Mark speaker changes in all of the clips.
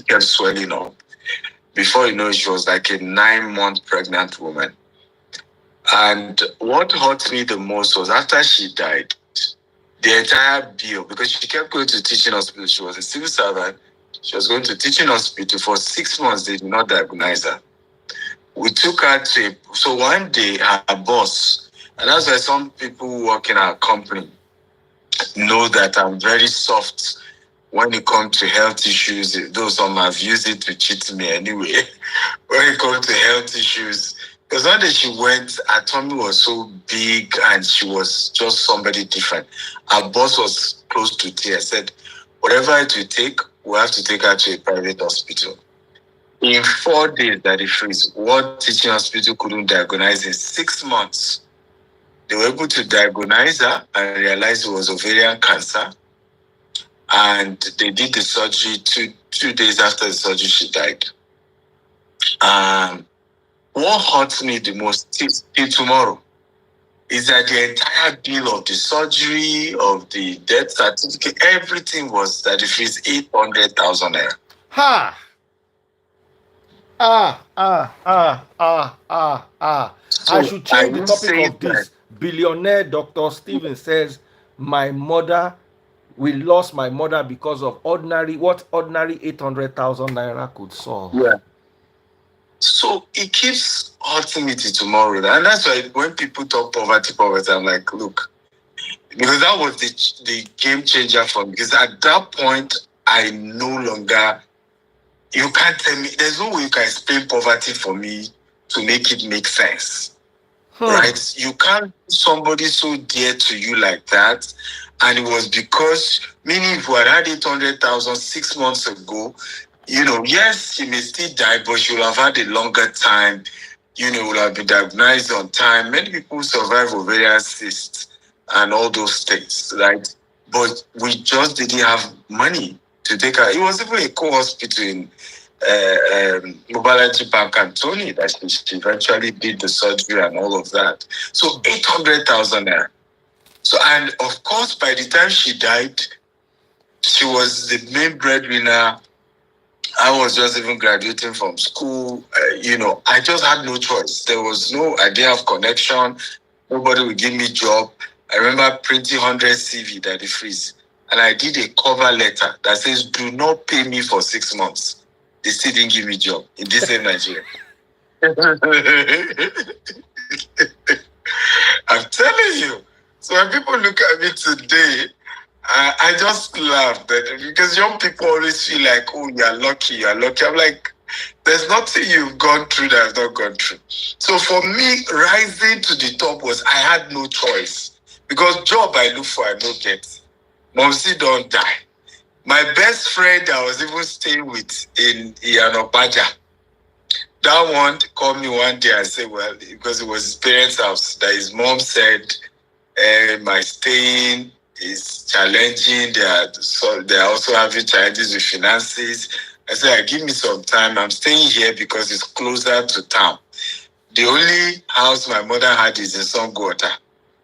Speaker 1: kept swelling up. Before you know, she was like a 9-month pregnant woman. And what hurt me the most was after she died, the entire bill, because she kept going to teaching hospital. She was a civil servant. She was going to teaching hospital for 6 months. They did not diagnose her. We took her to, so one day her boss, and that's why some people who work in our company know that I'm very soft when it comes to health issues. Though some have used it to cheat me anyway. When it comes to health issues, because one day she went, her tummy was so big and she was just somebody different. Our boss was close to tears, said, whatever it will take, we'll have to take her to a private hospital. In 4 days that it freeze, what teaching hospital couldn't diagnose in 6 months, they were able to diagnose her and realize it was ovarian cancer. And they did the surgery two days after the surgery, she died. What hurts me the most till tomorrow is that the entire bill of the surgery, of the death certificate, everything was that it is 800,000 naira.
Speaker 2: Ha! So I should change the topic of this. Billionaire Dr. Steven says, my mother, we lost my mother because of ordinary 800,000 naira could solve.
Speaker 1: Yeah. So it keeps hurting me to tomorrow. And that's why when people talk poverty, I'm like, look, because that was the game changer for me. Because at that point, I no longer, you can't tell me, there's no way you can explain poverty for me to make it make sense. Right? You can't somebody so dear to you like that. And it was because, meaning if you had 800,000 6 months ago, yes, she may still die, but she will have had a longer time. Will have been diagnosed on time. Many people survive ovarian cysts and all those things, right? But we just didn't have money to take her. It was even a co-hospital in Mobile Bank and Tony that she eventually did the surgery and all of that. So 800,000 naira. So, and of course, by the time she died, she was the main breadwinner. I was just even graduating from school. I just had no choice. There was no idea of connection. Nobody would give me job. I remember printing 100 CV that they freeze. And I did a cover letter that says, do not pay me for 6 months. They still didn't give me job in this same Nigeria. I'm telling you. So when people look at me today, I just laugh that because young people always feel like, oh, you're lucky. I'm like, there's nothing you've gone through that I've not gone through. So for me, rising to the top was I had no choice because job I look for, I don't get. Momsi don't die. My best friend I was even staying with in Iyanopaja, that one called me one day and said, well, because it was his parents' house, that his mom said, my staying is challenging. They are also having challenges with finances. I said, give me some time. I'm staying here because it's closer to town. The only house my mother had is in Songwater.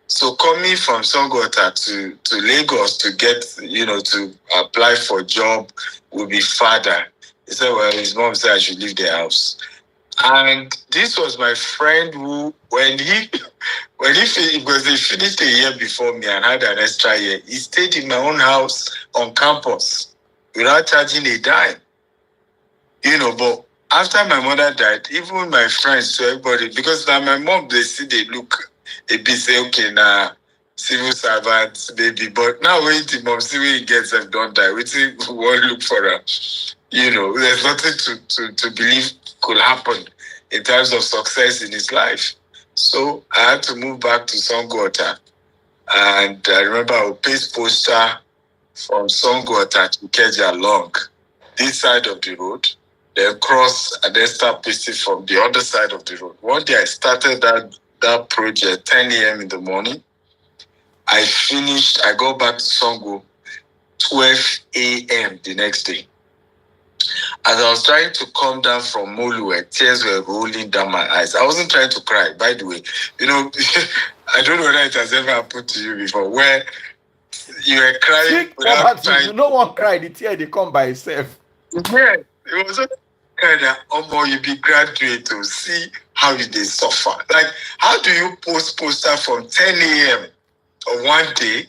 Speaker 1: So coming from Songwater to Lagos to get, to apply for a job would be farther. He said, well, his mom said I should leave the house. And this was my friend who, because he finished a year before me and had an extra year, he stayed in my own house on campus without charging a dime. But after my mother died, even my friends, so everybody, because now my mom, they look, they say, okay, now, civil servants, baby. But now when the mom see when he gets them don't die, we won't look for her. There's nothing to believe could happen in terms of success in his life. So I had to move back to Songwater. And I remember I would paste poster from Songwater to Keja Long, this side of the road, then cross and then start pasting from the other side of the road. One day I started that project 10 a.m. in the morning. I go back to Songo 12 a.m. the next day. As I was trying to come down from Molu, tears were rolling down my eyes. I wasn't trying to cry, by the way. I don't know whether it has ever happened to you before, where you were crying without trying.
Speaker 2: No one cried. The tear, they come by itself.
Speaker 1: Yeah. It was just kind of, you be graduate to see how you they suffer. Like, how do you poster from 10 a.m. of one day,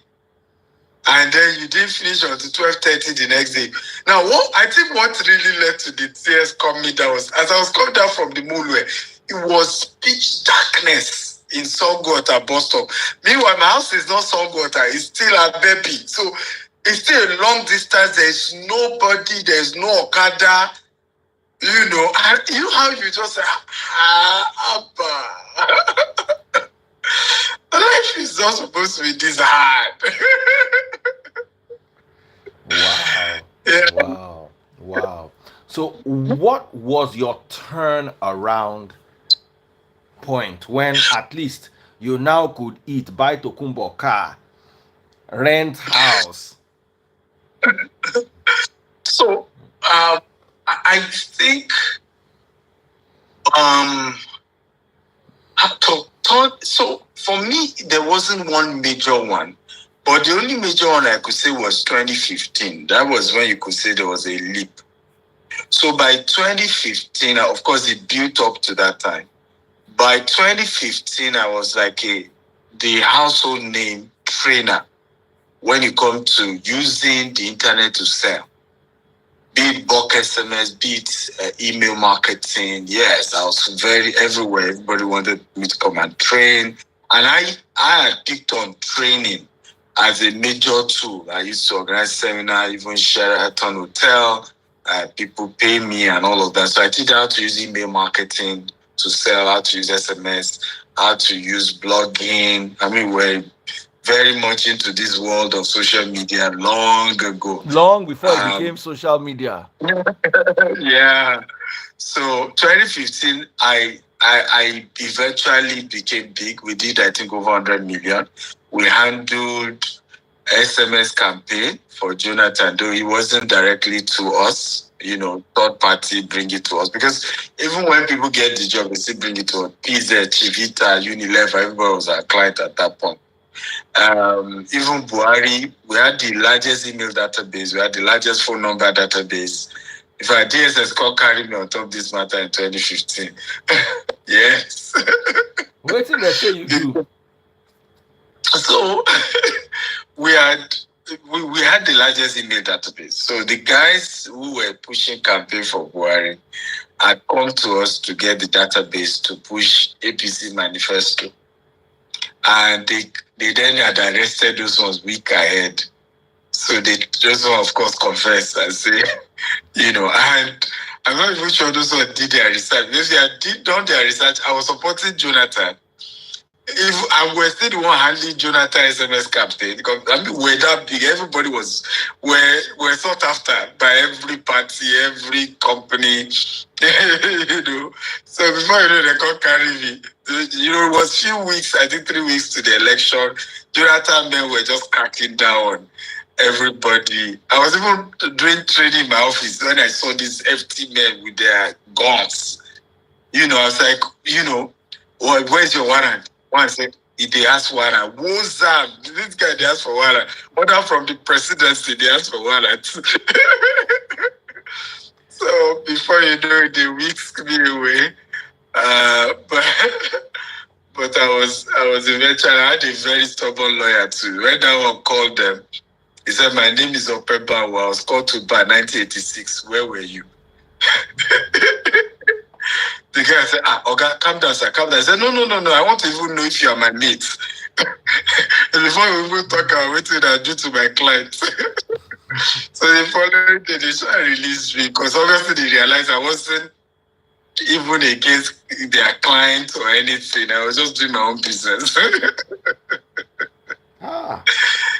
Speaker 1: and then you didn't finish until 12:30 the next day? Now, I think what really led to the tears coming down was, as I was coming down from the Mulwe, it was pitch darkness in Songwater bus stop. Meanwhile, my house is not Songwater, it's still a baby. So it's still a long distance. There's nobody, there's no Okada. You know, and you know how you just life is not supposed to be this hard.
Speaker 2: Wow. Yeah. Wow. So what was your turnaround point when at least you now could eat, buy Tokumbo car, rent house?
Speaker 1: So I think so for me there wasn't one major one, but the only major one I could say was 2015. That was when you could say there was a leap. So by 2015, of course it built up to that time. By 2015, I was like the household name trainer when you come to using the internet to sell. Be it bulk SMS, be it email marketing. Yes, I was very everywhere. Everybody wanted me to come and train. And I had picked on training as a major tool. I used to organize seminars, even Sheraton Hotel. People pay me and all of that. So I teach how to use email marketing to sell, how to use SMS, how to use blogging. I mean, we're very much into this world of social media long ago.
Speaker 2: Long before it became social media.
Speaker 1: Yeah. So 2015, I eventually became big. We did, I think, over 100 million. We handled SMS campaign for Jonathan, though it wasn't directly to us. You know, third party bring it to us, because even when people get the job, they still bring it to us. PZ, Chivita, Unilever, everybody was our client at that point. Even Buhari, we had the largest email database, we had the largest phone number database. If our DSS call carry me on top this matter in 2015. Yes.
Speaker 2: What did they say you do?
Speaker 1: So we had the largest email database. So the guys who were pushing campaign for Buhari had come to us to get the database to push APC manifesto. And they then had arrested those ones week ahead. So they just, of course, confess and say, you know, and I'm not even sure those ones did their research. If they had done their research, I was supporting Jonathan. If I was still the one handling Jonathan SMS campaign, because I mean, we're that big, everybody we're sought after by every party, every company, you know. So before you know, they can't carry me. You know, it was few weeks, I think 3 weeks to the election. Jonathan men were just cracking down on everybody. I was even doing training in my office when I saw these FT men with their guns. You know, I was like, you know, well, where's your warrant? One said, they asked warrant. Who's that? This guy, they asked for warrant. Order from the presidency, they asked for warrant. So before you know it, they whisked me away. But I was eventually, I had a very stubborn lawyer too. When that one called them, he said, my name is Opeba. I was called to bar 1986. Where were you? The guy said, Oga, calm down, sir, calm down. I said, no. I want to even know if you are my mate. Before we even talk about what I do to my client. So the following day, they tried to release me, because obviously they realized I wasn't even against their client or anything. I was just doing my own business.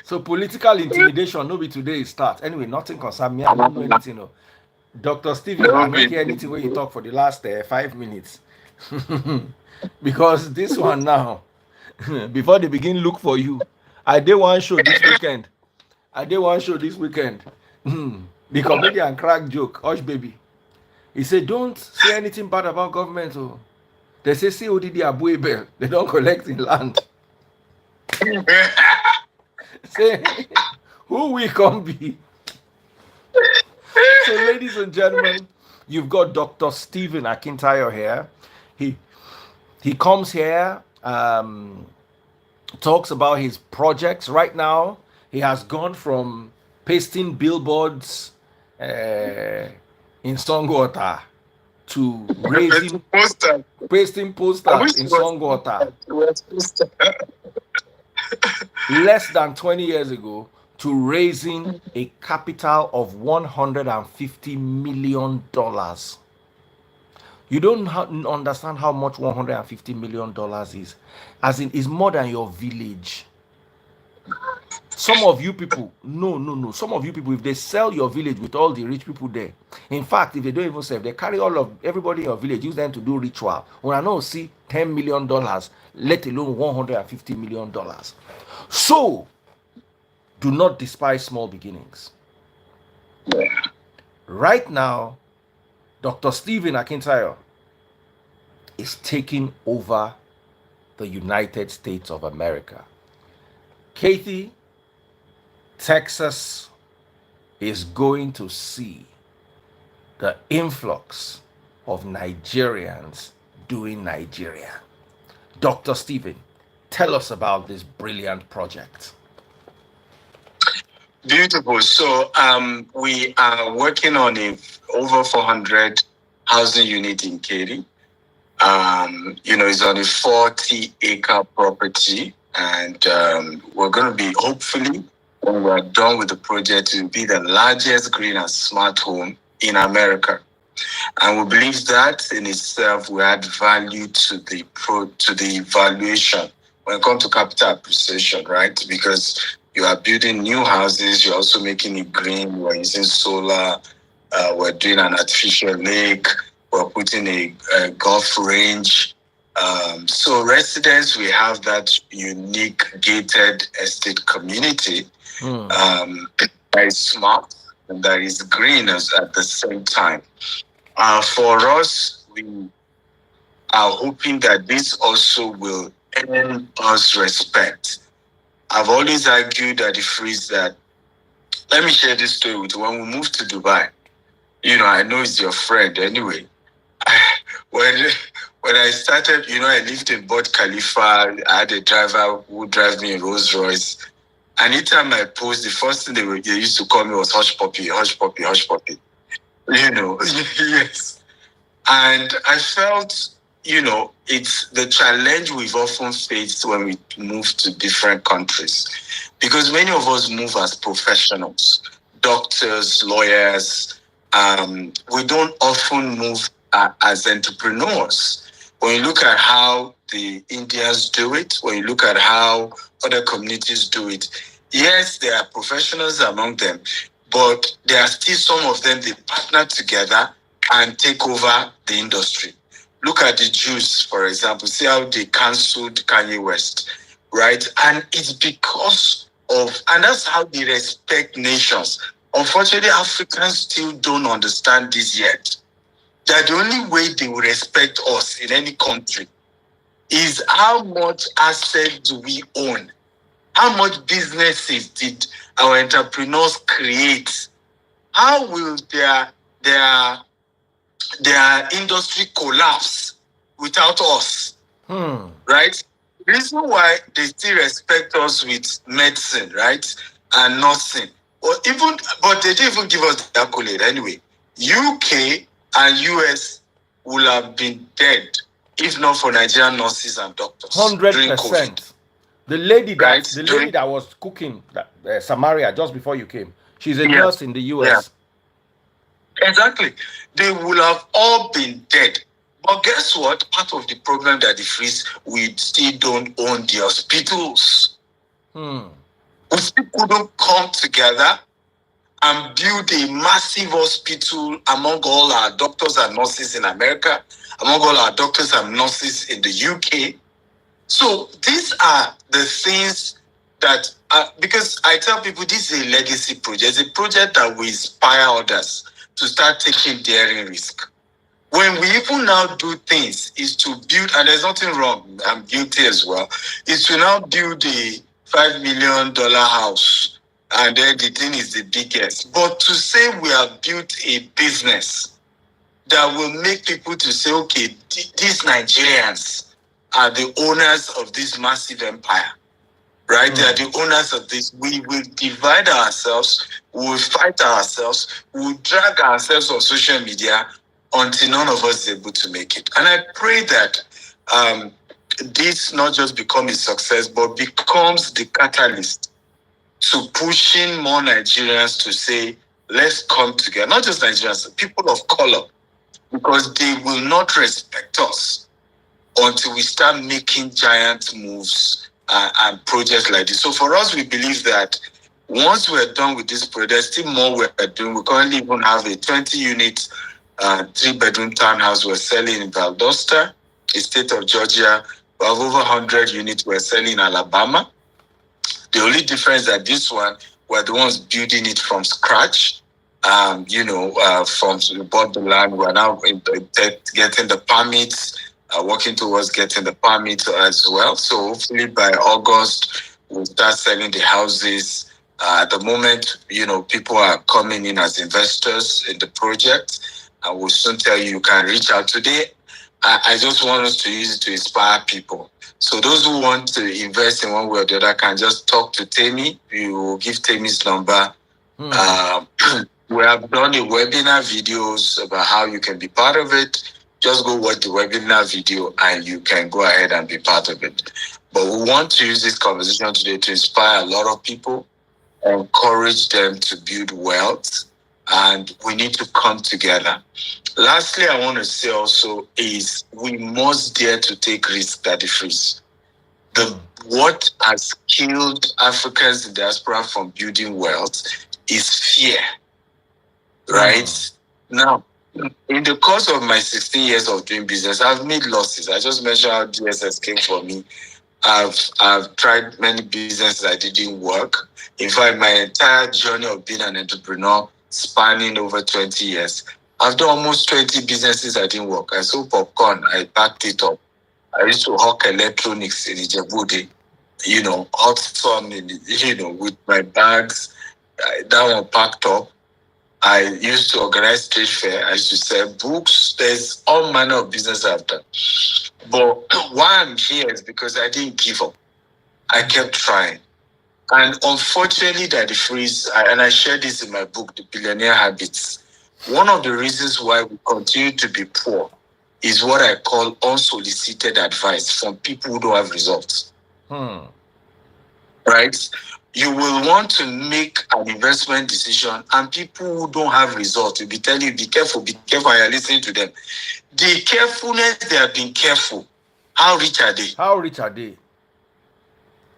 Speaker 2: So political intimidation, no be today it start. Anyway, nothing concern me. I don't know anything. No. Dr. Steven, I don't hear anything when you talk for the last 5 minutes. Because this one now, before they begin look for you, I did one show this weekend. The comedian crack joke, Hush Baby. He said, don't say anything bad about government. Oh. They say CODD Abu Ebel. They don't collect in land. Say, who we come be? So, ladies and gentlemen, You've got Dr. Stephen Akintayo here. He he comes here, talks about his projects. Right now, he has gone from pasting billboards in Songwater to
Speaker 1: It's
Speaker 2: raising
Speaker 1: poster.
Speaker 2: pasting
Speaker 1: I
Speaker 2: posters
Speaker 1: wish
Speaker 2: in
Speaker 1: it was
Speaker 2: Songwater
Speaker 1: it was poster.
Speaker 2: less than 20 years ago to raising a capital of $150 million. You don't understand how much $150 million is. As in, is more than your village. Some of you people, no, no, no. Some of you people, if they sell your village with all the rich people there, in fact, if they don't even sell, they carry all of everybody in your village, use them to do ritual. When I know see $10 million, let alone $150 million. So do not despise small beginnings. Right now, Dr. Stephen Akintayo is taking over the United States of America. Kathy, Texas is going to see the influx of Nigerians doing Nigeria. Dr. Stephen, tell us about this brilliant project.
Speaker 1: Beautiful. So we are working on a over 400 housing unit in Katy. It's on a 40-acre property, and we're going to be, hopefully, when we're done with the project, it will be the largest green and smart home in America. And we believe that in itself will add value to the valuation when it comes to capital appreciation, right? Because you are building new houses, you're also making it green, we're using solar, we're doing an artificial lake, we're putting a golf range. So residents, we have that unique gated estate community that is smart and that is green at the same time. For us, we are hoping that this also will earn us respect. I've always argued at the freeze that, let me share this story with you. When we moved to Dubai, I know it's your friend anyway. When I started, I lived in Burj Khalifa. I had a driver who would drive me in Rolls Royce. Anytime I post, the first thing they used to call me was hush puppy, hush puppy, hush puppy. Yes. And I felt, it's the challenge we've often faced when we move to different countries. Because many of us move as professionals, doctors, lawyers. We don't often move as entrepreneurs. When you look at how the Indians do it, when you look at how other communities do it, yes, there are professionals among them, but there are still some of them, they partner together and take over the industry. Look at the Jews, for example. See how they cancelled Kanye West, right? And it's because and that's how they respect nations. Unfortunately, Africans still don't understand this yet. That the only way they will respect us in any country is how much assets do we own? How much businesses did our entrepreneurs create? How will their industry collapse without us? Right? The reason why they still respect us with medicine, right, and nursing, but they didn't even give us the accolade anyway. UK and US would have been dead if not for Nigerian nurses and doctors during COVID.
Speaker 2: 100%. The lady
Speaker 1: Right?
Speaker 2: that was cooking Samaria just before you came, she's a nurse in the US.
Speaker 1: Yeah. Exactly. They will have all been dead. But guess what? Part of the problem that the freeze, we still don't own the hospitals. We still couldn't come together and build a massive hospital among all our doctors and nurses in America, among all our doctors and nurses in the UK. So these are the things that, because I tell people this is a legacy project. It's a project that will inspire others to start taking daring risk. When we even now do things is to build, and there's nothing wrong, I'm guilty as well, is to now build a $5 million house, and then the thing is the biggest. But to say we have built a business, that will make people to say, okay, these Nigerians are the owners of this massive empire, right? They are the owners of this. We will divide ourselves, we will fight ourselves, we will drag ourselves on social media until none of us is able to make it. And I pray that this not just become a success, but becomes the catalyst to pushing more Nigerians to say, let's come together. Not just Nigerians, people of color, because they will not respect us until we start making giant moves and projects like this. So for us, we believe that once we're done with this project, there's still more we're doing. We currently even have a 20-unit, 3-bedroom townhouse we're selling in Valdosta, the state of Georgia. We have over 100 units we're selling in Alabama. The only difference that this one, we're the ones building it from scratch. From we bought the land, we're now getting the permits, working towards getting the permits as well. So hopefully by August, we'll start selling the houses. At the moment, people are coming in as investors in the project. And we'll soon tell you can reach out today. I just want us to use it to inspire people. So those who want to invest in one way or the other can just talk to Temi. You will give Temi's number. We have done a webinar videos about how you can be part of it. Just go watch the webinar video and you can go ahead and be part of it. But we want to use this conversation today to inspire a lot of people, encourage them to build wealth, and we need to come together. Lastly, I want to say also is we must dare to take risks that freeze. What has killed Africans in diaspora from building wealth is fear, right? Now, in the course of my 16 years of doing business, I've made losses. I just mentioned how DSS came for me. I've tried many businesses that didn't work. In fact, my entire journey of being an entrepreneur spanning over 20 years, I've done almost 20 businesses that didn't work. I sold popcorn, I packed it up. I used to hawk electronics in Ijebuode, hot sun, with my bags, that one packed up. I used to organize trade fair. I used to sell books. There's all manner of business I've done. But why I'm here is because I didn't give up. I kept trying. And unfortunately, that the freeze, and I share this in my book, The Billionaire Habits, one of the reasons why we continue to be poor is what I call unsolicited advice from people who don't have results. Right? You will want to make an investment decision, and people who don't have results will be telling you, be careful, and you're listening to them. The carefulness, they have been careful. How rich are they?
Speaker 2: How rich are they?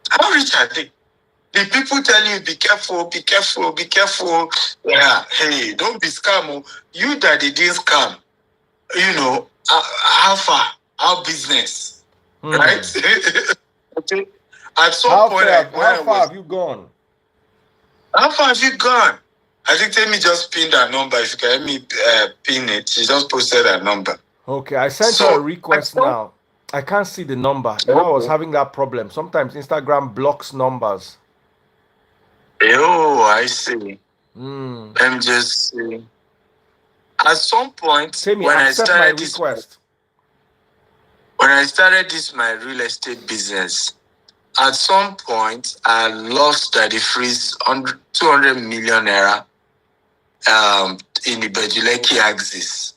Speaker 1: How rich are they? The people telling you, be careful, be careful, be careful. Yeah, hey, don't be scam. You that they didn't scam, how far? How business? Right? Okay. At some point,
Speaker 2: how far have you gone?
Speaker 1: How far have you gone? I think Temi just pinned her number. If you can help me pin it, she just posted her number.
Speaker 2: Okay, I sent her a request now. I can't see the number. I was having that problem. Sometimes Instagram blocks numbers.
Speaker 1: Oh, I see. Let me just see. At some point,
Speaker 2: Temi, accept my request.
Speaker 1: When I started my real estate business, at some point, I lost that the freeze 200 million naira in the Bejuleki axis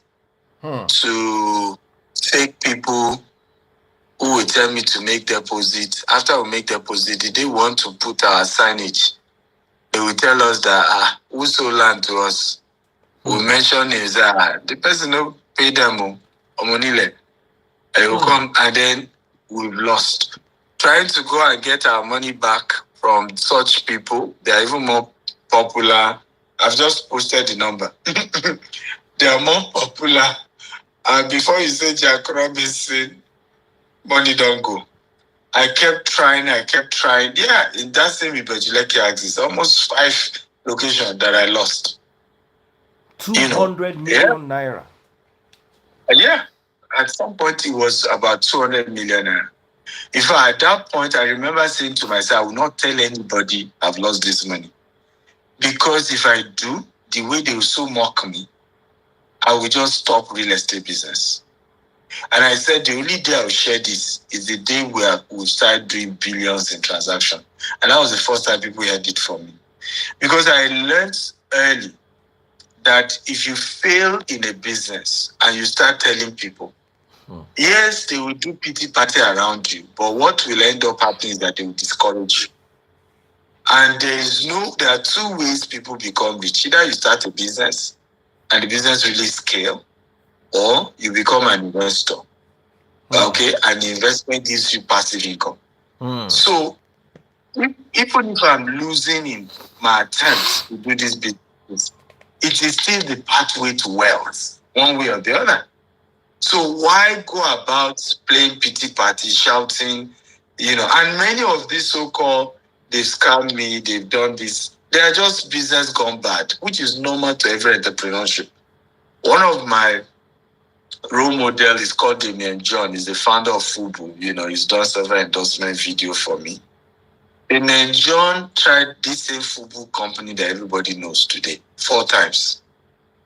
Speaker 1: to fake people who would tell me to make deposit. After we make deposit, they want to put our signage. They will tell us that who sold land to us. We mention is the person who paid them money. They will come and then we've lost. Trying to go and get our money back from such people, they are even more popular. I've just posted the number. They are more popular. And before you say Jack Robinson, money don't go. I kept trying. Yeah, in that same Ibejuleki axis, almost 5 locations that I lost.
Speaker 2: 200 million naira.
Speaker 1: Yeah. At some point, it was about 200 million naira. In fact, at that point, I remember saying to myself, I will not tell anybody I've lost this money. Because if I do, the way they will so mock me, I will just stop real estate business. And I said the only day I'll share this is the day where we'll start doing billions in transaction. And that was the first time people heard it from me. Because I learned early that if you fail in a business and you start telling people, yes, they will do pity party around you, but what will end up happening is that they will discourage you. And there are two ways people become rich. Either you start a business and the business really scale, or you become an investor. Okay, and the investment gives you passive income. So even if I'm losing in my attempts to do this business, it is still the pathway to wealth, one way or the other. So why go about playing pity party, shouting, and many of these so-called, they've scammed me, they've done this. They are just business gone bad, which is normal to every entrepreneurship. One of my role model is called N100. He's the founder of Fubu. He's done several endorsement videos for me. N100 tried this same Fubu company that everybody knows today 4 times.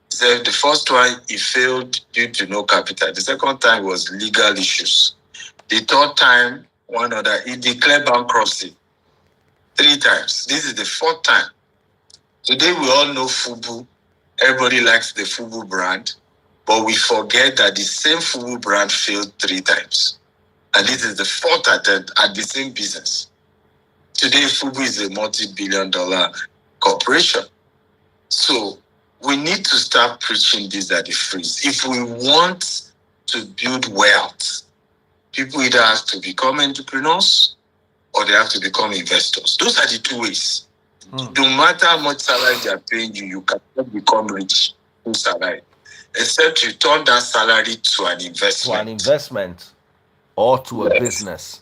Speaker 1: He said the first one, he failed due to no capital. The second time was legal issues. The third time, he declared bankruptcy 3 times. This is the 4th time. Today, we all know Fubu. Everybody likes the Fubu brand. But we forget that the same Fubu brand failed 3 times. And this is the 4th attempt at the same business. Today, Fubu is a multi-billion-dollar corporation. So we need to start preaching this at the freeze. If we want to build wealth, people either have to become entrepreneurs or they have to become investors. Those are the 2 ways. No matter how much salary they are paying you, you cannot become rich with salary, except you turn that salary to an investment.
Speaker 2: To an investment or to a business.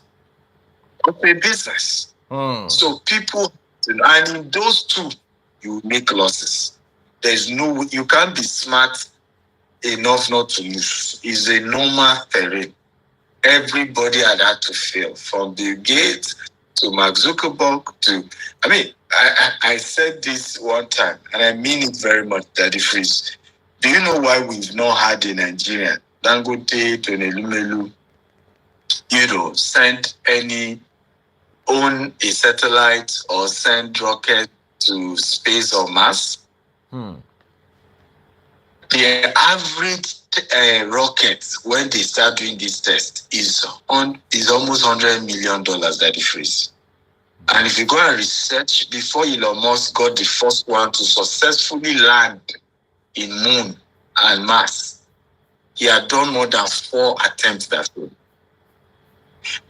Speaker 1: To a business. So people, and in those 2, you make losses. You can't be smart enough not to lose. It's a normal terrain. Everybody had to fail, from Bill Gates to Mark Zuckerberg I said this one time, and I mean it very much, Daddy Freeze. Do you know why we've not had a Nigerian, Dangote, Tony Lumelu, send own a satellite or send rocket to space or Mars? The average rocket, when they start doing this test, is almost $100 million, Daddy Freeze. And if you go and research, before Elon Musk got the first one to successfully land in Moon and Mars, he had done more than 4 attempts that way.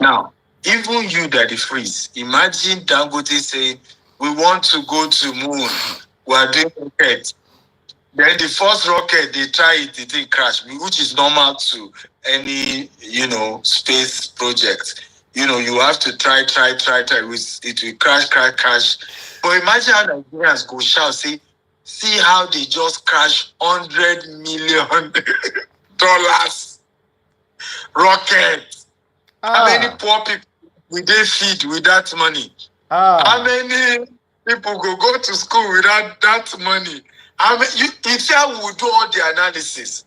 Speaker 1: Now, even you, Daddy Freeze, imagine Dangote saying, we want to go to Moon, we are doing rockets. Then the first rocket, they try it, it didn't crash, which is normal to any, space project. You have to try. It will crash. But imagine how Nigerians go shout, see how they just crashed $100 million rocket. How many poor people will they feed with that money? How many people go to school without that money? If will do all the analysis.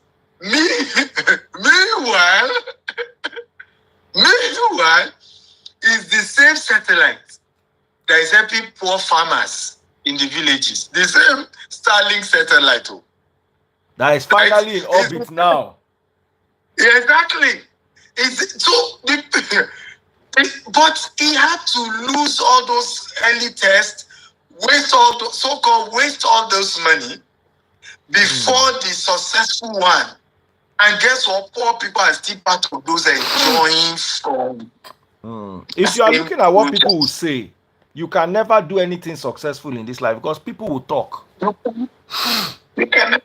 Speaker 1: Meanwhile, is the same satellite that is helping poor farmers in the villages. The same Starlink satellite.
Speaker 2: That is finally in orbit now.
Speaker 1: Yeah, exactly. But he had to lose all those early tests, waste all those money before the successful one. And guess what? Poor people are still part of those enjoying from.
Speaker 2: If you are looking at what people will say, you can never do anything successful in this life because people will talk.
Speaker 1: You can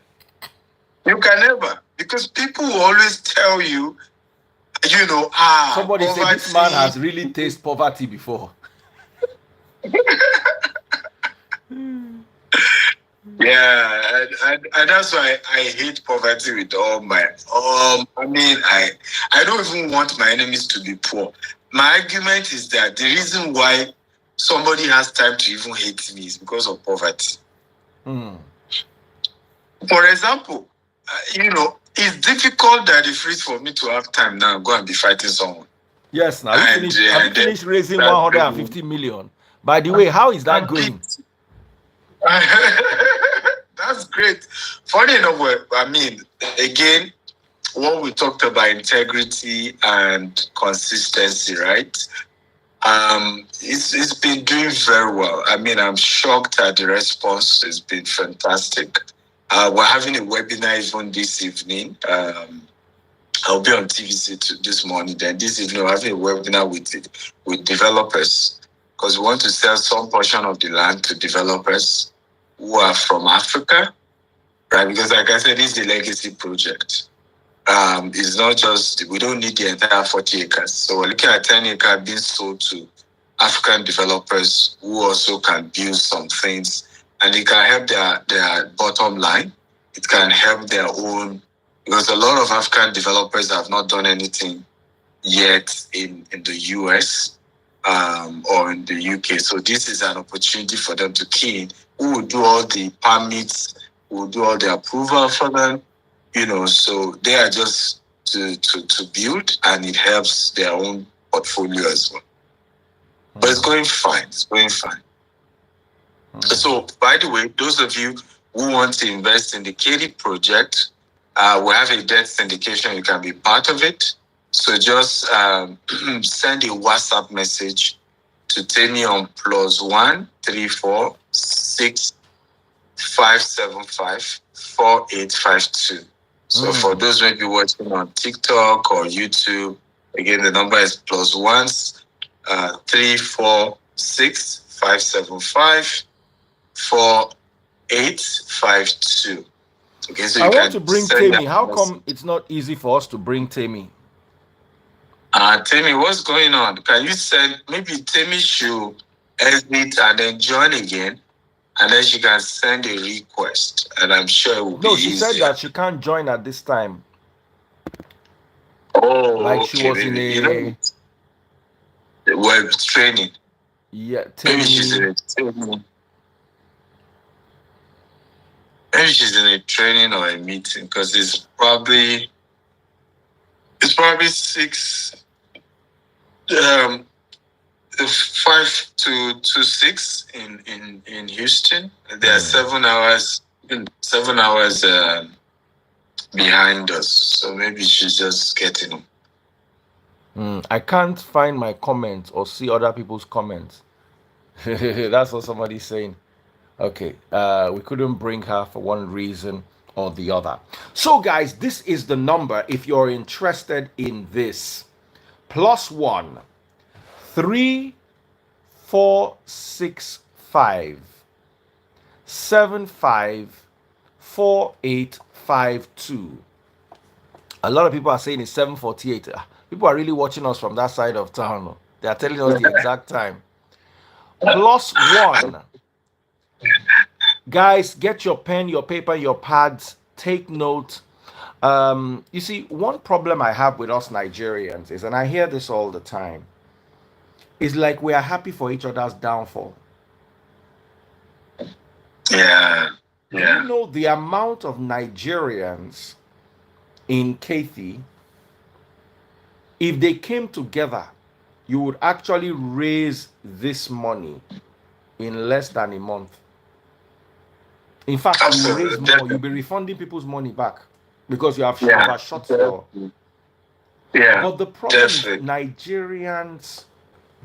Speaker 1: never. Because people will always tell you,
Speaker 2: somebody said this man has really tasted poverty before.
Speaker 1: Yeah, and that's why I hate poverty with all my. I don't even want my enemies to be poor. My argument is that the reason why somebody has time to even hate me is because of poverty. For example, it's difficult that it frees for me to have time now and go and be fighting someone.
Speaker 2: Yes, now have you finished raising 150 million? By the way, how is that going?
Speaker 1: That's great. Funny enough, again, what we talked about, integrity and consistency, right? It's been doing very well. I'm shocked at the response. It's been fantastic. We're having a webinar even this evening. I'll be on TVC this morning. Then this evening, we're having a webinar with developers, because we want to sell some portion of the land to developers who are from Africa, right? Because like I said, this is a legacy project. It's not just, we don't need the entire 40 acres. So we're looking at 10 acres being sold to African developers who also can build some things, and it can help their bottom line. It can help their own, because a lot of African developers have not done anything yet in the US or in the UK. So this is an opportunity for them to key in. Who will do all the permits, who will do all the approval for them, so they are just to build, and it helps their own portfolio as well. But it's going fine. It's going fine. So, by the way, those of you who want to invest in the Katy project, we have a debt syndication. You can be part of it. So just send a WhatsApp message to Temi on +1 34 6 575 4852. So for those maybe watching on TikTok or YouTube, again, the number is +1 34 6 575 4852. Okay, so
Speaker 2: I want to bring Temi. How come it's not easy for us to bring Temi?
Speaker 1: Temi, what's going on? Can you send, maybe Temi should exit and then join again, and then she can send a request, and I'm sure it will be easier.
Speaker 2: No, she said that she can't join at this time.
Speaker 1: Oh,
Speaker 2: like she was in a
Speaker 1: web training.
Speaker 2: Yeah,
Speaker 1: maybe she's in a training. Maybe she's in a training or a meeting, because it's probably 5 to 6 in Houston. There are 7 hours behind us, so maybe she's just getting them.
Speaker 2: I can't find my comments or see other people's comments. That's what somebody's saying. Okay, we couldn't bring her for one reason or the other. So guys, this is the number if you're interested in this. +1 3 4 6 5 7 5 4 8 5 2. A lot of people are saying it's 7:48. People are really watching us from that side of town. They are telling us the exact time. +1. Guys, get your pen, your paper, your pads. Take note. You see, one problem I have with us Nigerians is, and I hear this all the time, is like we are happy for each other's downfall.
Speaker 1: Yeah.
Speaker 2: Do you know the amount of Nigerians in Katy, if they came together, you would actually raise this money in less than a month. In fact, you will raise more. You'll be refunding people's money back because you have shot your.
Speaker 1: Yeah.
Speaker 2: But the problem is Nigerians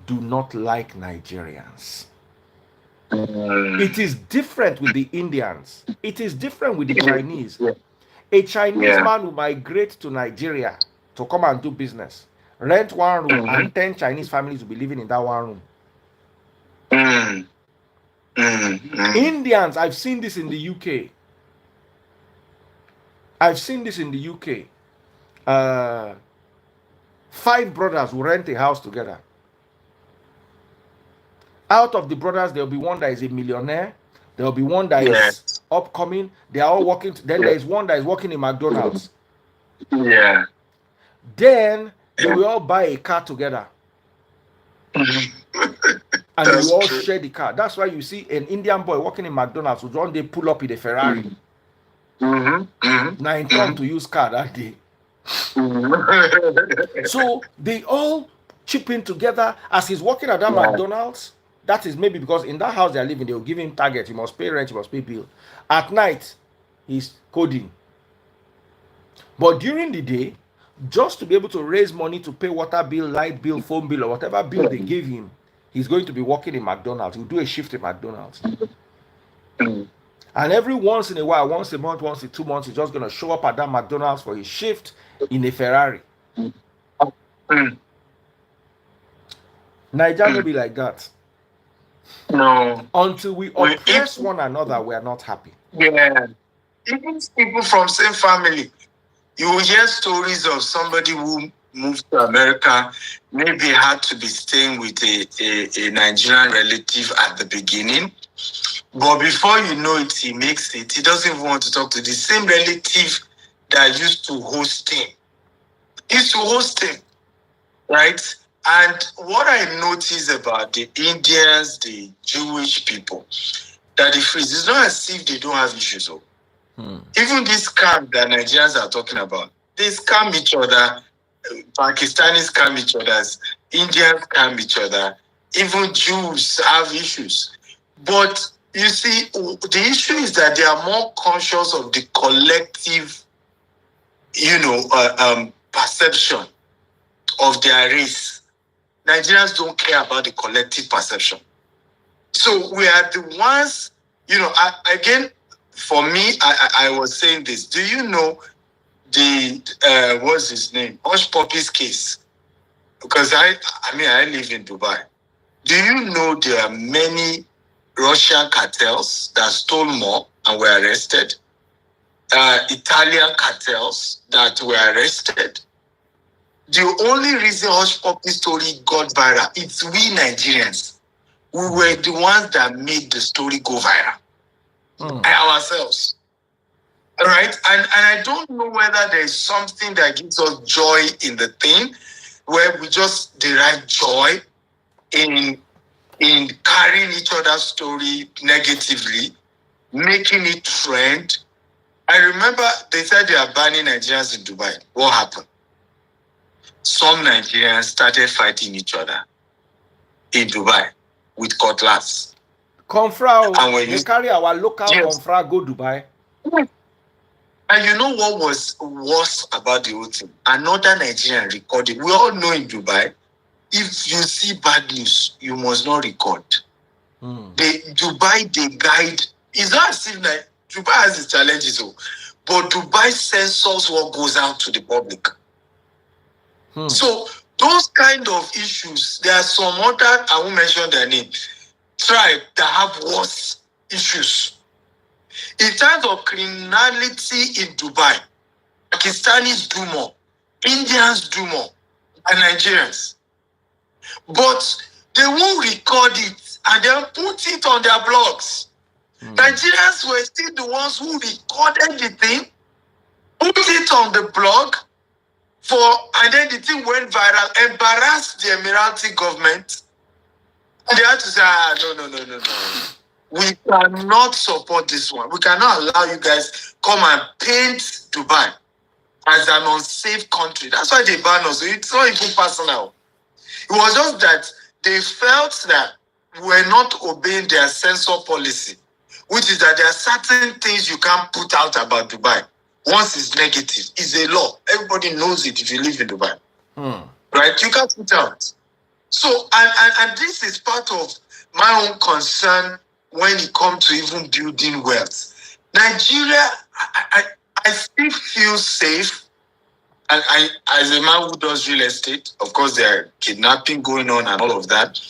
Speaker 2: do not like Nigerians. It is different with the Indians. It is different with the Chinese. A Chinese man will migrate to Nigeria to come and do business. Rent one room, and 10 Chinese families will be living in that one room. Indians, I've seen this in the UK. I've seen this in the UK. 5 brothers will rent a house together. Out of the brothers, there'll be one that is a millionaire. There'll be one that is upcoming. They are all working. Then there is one that is working in McDonald's.
Speaker 1: Yeah.
Speaker 2: Then they will all buy a car together. And they will all share the car. That's why you see an Indian boy working in McDonald's who one day pull up in a Ferrari. Now in turn to use car that day. So they all chip in together as he's working at that McDonald's. That is maybe because in that house they're living, they'll give him target. You must pay rent, you must pay bill. At night, he's coding. But during the day, just to be able to raise money to pay water bill, light bill, phone bill, or whatever bill they give him, he's going to be working in McDonald's. He'll do a shift in McDonald's. And every once in a while, once a month, once in 2 months, he's just going to show up at that McDonald's for his shift in a Ferrari. Nigeria will be like that.
Speaker 1: No.
Speaker 2: Until we oppress one another, we are not happy.
Speaker 1: Yeah. Even people from same family, you will hear stories of somebody who moved to America, maybe had to be staying with a Nigerian relative at the beginning. But before you know it, he makes it. He doesn't even want to talk to the same relative that used to host him. He used to host him, right? And what I notice about the Indians, the Jewish people, that the freeze, it's not as if they don't have issues. Even this scam that Nigerians are talking about, they scam each other. Pakistanis scam each other. Indians scam each other. Even Jews have issues. But you see, the issue is that they are more conscious of the collective, perception of their race. Nigerians don't care about the collective perception. So we are the ones, again, for me, I was saying this. Do you know the, what's his name? Hush Puppy's case? Because I live in Dubai. Do you know there are many Russian cartels that stole more and were arrested? Italian cartels that were arrested. The only reason Hush Puppy story got viral, it's we Nigerians. We were the ones that made the story go viral. Ourselves. Right? And I don't know whether there's something that gives us joy in the thing, where we just derive joy in carrying each other's story negatively, making it trend. I remember they said they are banning Nigerians in Dubai. What happened? Some Nigerians started fighting each other in Dubai with cutlass.
Speaker 2: Confra, and when they carry our local confra go Dubai.
Speaker 1: And you know what was worse about the whole thing? Another Nigerian recorded. We all know in Dubai, if you see bad news, you must not record. Dubai, they guide. It's not as if like Dubai has its challenges, but Dubai censors what goes out to the public. So those kind of issues, there are some other, I won't mention their name, tribe that have worse issues. In terms of criminality in Dubai, Pakistanis do more, Indians do more, and Nigerians. But they won't record it and then put it on their blogs. Nigerians were still the ones who recorded the thing, put it on the blog, and then the thing went viral, embarrassed the Emirati government. And they had to say, no. We cannot support this one. We cannot allow you guys come and paint Dubai as an unsafe country. That's why they banned us. It's not even personal. It was just that they felt that we're not obeying their censor policy, which is that there are certain things you can't put out about Dubai. Once it's negative, it's a law. Everybody knows it if you live in Dubai. Right? You can't put out. So, and this is part of my own concern when it comes to even building wealth. Nigeria, I still feel safe. And I, as a man who does real estate, of course there are kidnapping going on and all of that.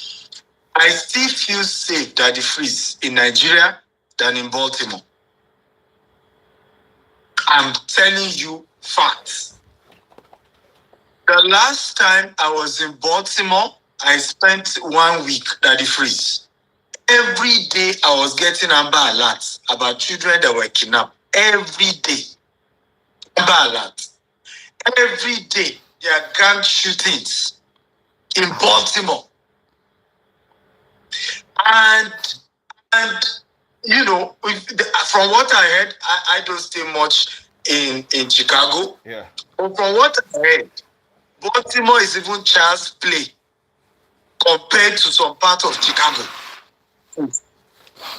Speaker 1: I still feel safe that the freeze in Nigeria than in Baltimore. I'm telling you facts. The last time I was in Baltimore, I spent 1 week at the freeze. Every day I was getting Amber alerts about children that were kidnapped. Every day. Amber alerts. Every day there are gang shootings in Baltimore. And from what I heard, I don't stay much in Chicago.
Speaker 2: Yeah.
Speaker 1: But from what I heard, Baltimore is even child's play compared to some part of Chicago.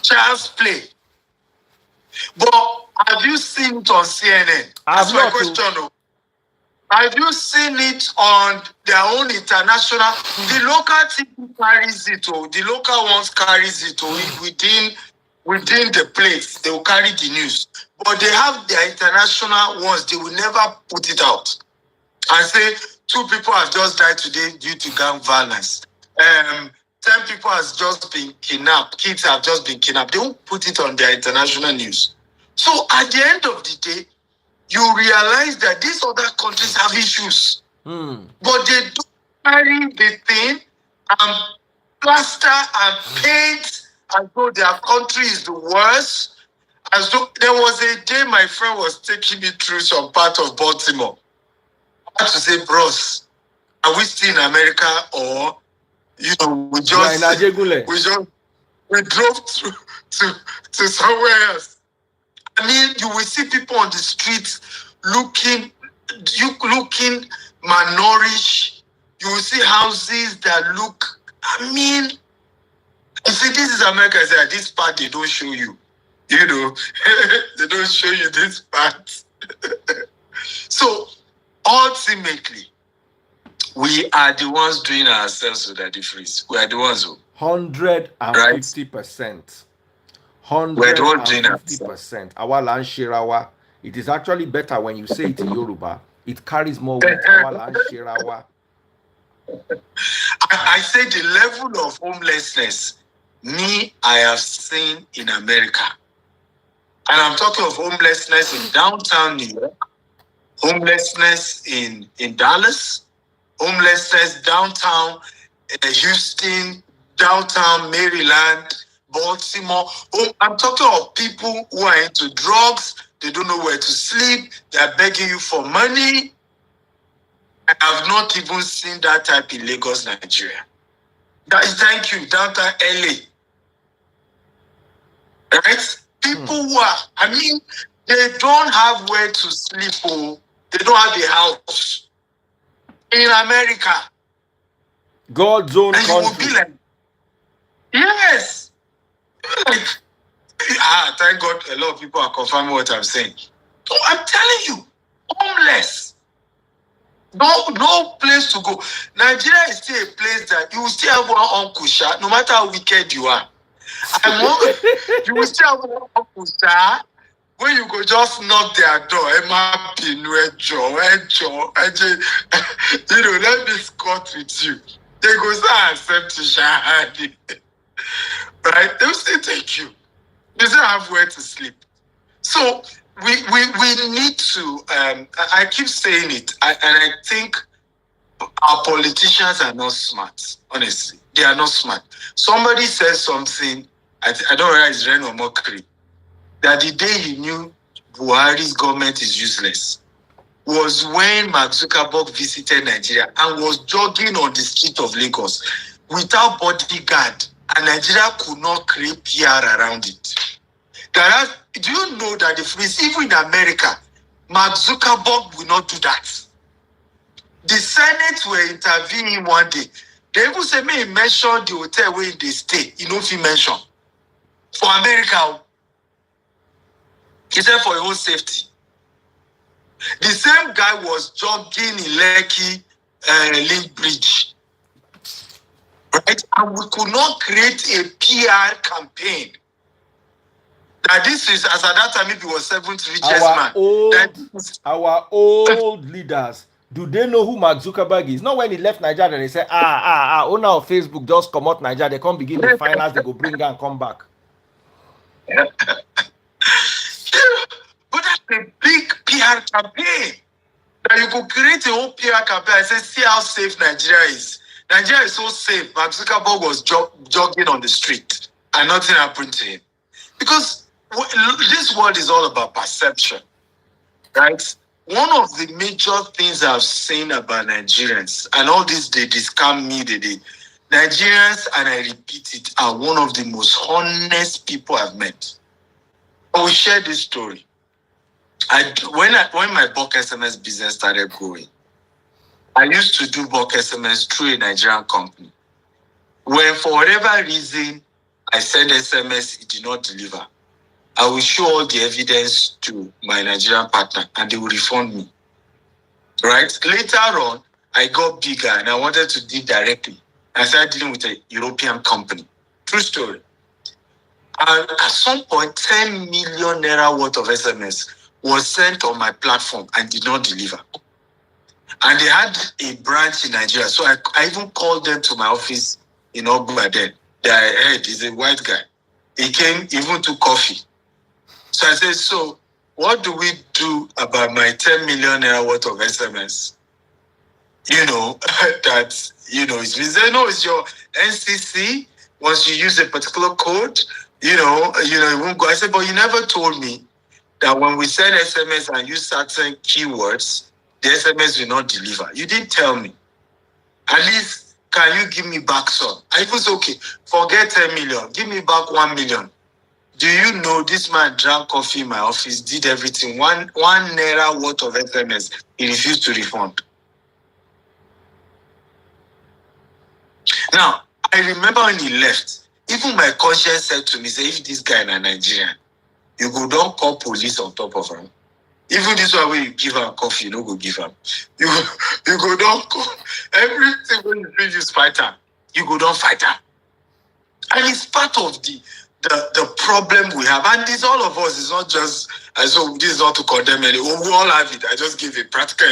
Speaker 1: Child's play. But have you seen it on CNN? That's my question. Have you seen it on their own international? The local TV carries it, the local ones carries it, within the place. They will carry the news. But they have their international ones, they will never put it out and say 2 people have just died today due to gang violence. 10 people has just been kidnapped. Kids have just been kidnapped. They won't put it on their international news. So at the end of the day, you realize that these other countries have issues. But they don't carry the thing and plaster and paint as though their country is the worst. As though there was a day my friend was taking me through some part of Baltimore. I had to say, bros, are we still in America, or we drove through to somewhere else? I mean, you will see people on the streets looking malnourished. You will see houses that look. I mean, you see, this is America. I say, this part they don't show you. They don't show you this part. So ultimately, we are the ones doing ourselves with the difference. We are the ones who
Speaker 2: 150%. 150%. Our land shirawa. It is actually better when you say it in Yoruba. It carries more weight. Our land shirawa.
Speaker 1: I say the level of homelessness I have seen in America. And I'm talking of homelessness in downtown New York, homelessness in Dallas, homelessness downtown Houston, downtown Maryland, Baltimore. I'm talking of people who are into drugs. They don't know where to sleep. They are begging you for money. I have not even seen that type in Lagos, Nigeria. Thank you, downtown LA. Right? People who are, they don't have where to sleep. They don't have a house. In America.
Speaker 2: God's own country.
Speaker 1: You will be like, yes. Thank God a lot of people are confirming what I'm saying. So I'm telling you, homeless. No place to go. Nigeria is still a place that you will still have one Uncle Sha, no matter how wicked you are. You will still have one Uncle Sha when you go just knock their door. Let me squat with you. They go say accept you. Right? They will still take you. You still have where to sleep. So we need to, I keep saying it, and I think our politicians are not smart, honestly. They are not smart. Somebody says something, I don't know whether it's rain or mockery, that the day he knew Buhari's government is useless was when Mark Zuckerberg visited Nigeria and was jogging on the street of Lagos without bodyguard, and Nigeria could not create PR around it. Do you know that even in America, Mark Zuckerberg will not do that? The Senate will intervene one day. They even say, may he mention the hotel where they stay. You know if he mention. For America, he said for your own safety. The same guy was jogging in Lekki Link Bridge. Right? And we could not create a PR campaign. That this is, as at that time, maybe was 7th richest man.
Speaker 2: Our old leaders, do they know who Mark Zuckerberg is? Not when he left Nigeria, they say, owner of Facebook just come out Nigeria, they can't begin the finance, they go bring and come back.
Speaker 1: Yeah. But that's a big PR campaign. That you could create a whole PR campaign and say, see how safe Nigeria is. Nigeria is so safe. Mark Zuckerberg was jogging on the street and nothing happened to him. Because this world is all about perception, right? One of the major things I've seen about Nigerians, and all this, they scam me, Nigerians, and I repeat it, are one of the most honest people I've met. I will share this story. When my bulk SMS business started growing, I used to do bulk SMS through a Nigerian company. When for whatever reason I send SMS, it did not deliver, I will show all the evidence to my Nigerian partner and they will refund me. Right? Later on, I got bigger and I wanted to deal directly. I started dealing with a European company. True story. And at some point, 10 million naira worth of SMS was sent on my platform and did not deliver. And they had a branch in Nigeria. So I even called them to my office in Ogba then. Their head is a white guy. He came, even to coffee. So I said, so what do we do about my 10 million naira worth of SMS? That, it's been said, no, it's your NCC. Once you use a particular code, it won't go. I said, but you never told me that when we send SMS and use certain keywords, the SMS will not deliver. You didn't tell me. At least, can you give me back some? I was okay. Forget 10 million. Give me back 1 million. Do you know this man drank coffee in my office, did everything, one naira worth of SMS, he refused to refund. Now, I remember when he left, even my conscience said to me, say, if this guy is a Nigerian, you go don't call police on top of him. Even this one where you give him coffee, you don't go give him. You go don't call. Everything when you use fighter, you go don't fight him. And it's part of the problem we have. And it's all of us. It's not just, so this is not to condemn anyone. We all have it. I just give a practical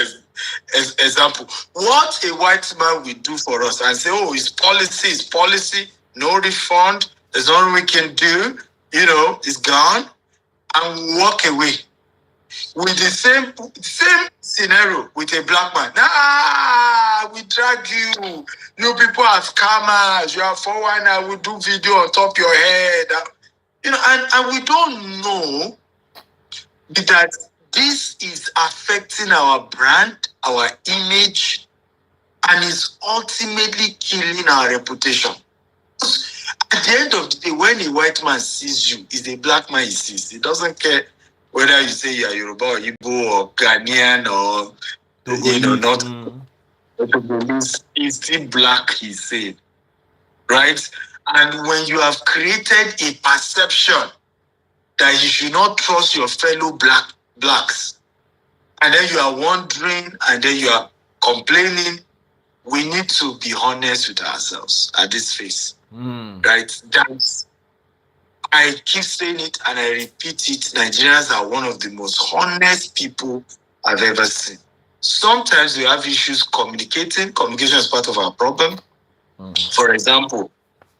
Speaker 1: example. What a white man will do for us and say, oh, his policy, no refund, there's nothing we can do, it's gone, and walk away. With the same scenario with a black man. We drag you. You people are scammers. You are 419. We do video on top of your head. And we don't know that this is affecting our brand, our image, and is ultimately killing our reputation. At the end of the day, when a white man sees you, it's a black man he sees. He doesn't care whether you say you're Yoruba or Igbo or Ghanaian or not. He's still black, he said. Right? And when you have created a perception that you should not trust your fellow blacks, and then you are wondering and then you are complaining, we need to be honest with ourselves at this phase. Right? I keep saying it and I repeat it. Nigerians are one of the most honest people I've ever seen. Sometimes we have issues communicating. Communication is part of our problem. For example,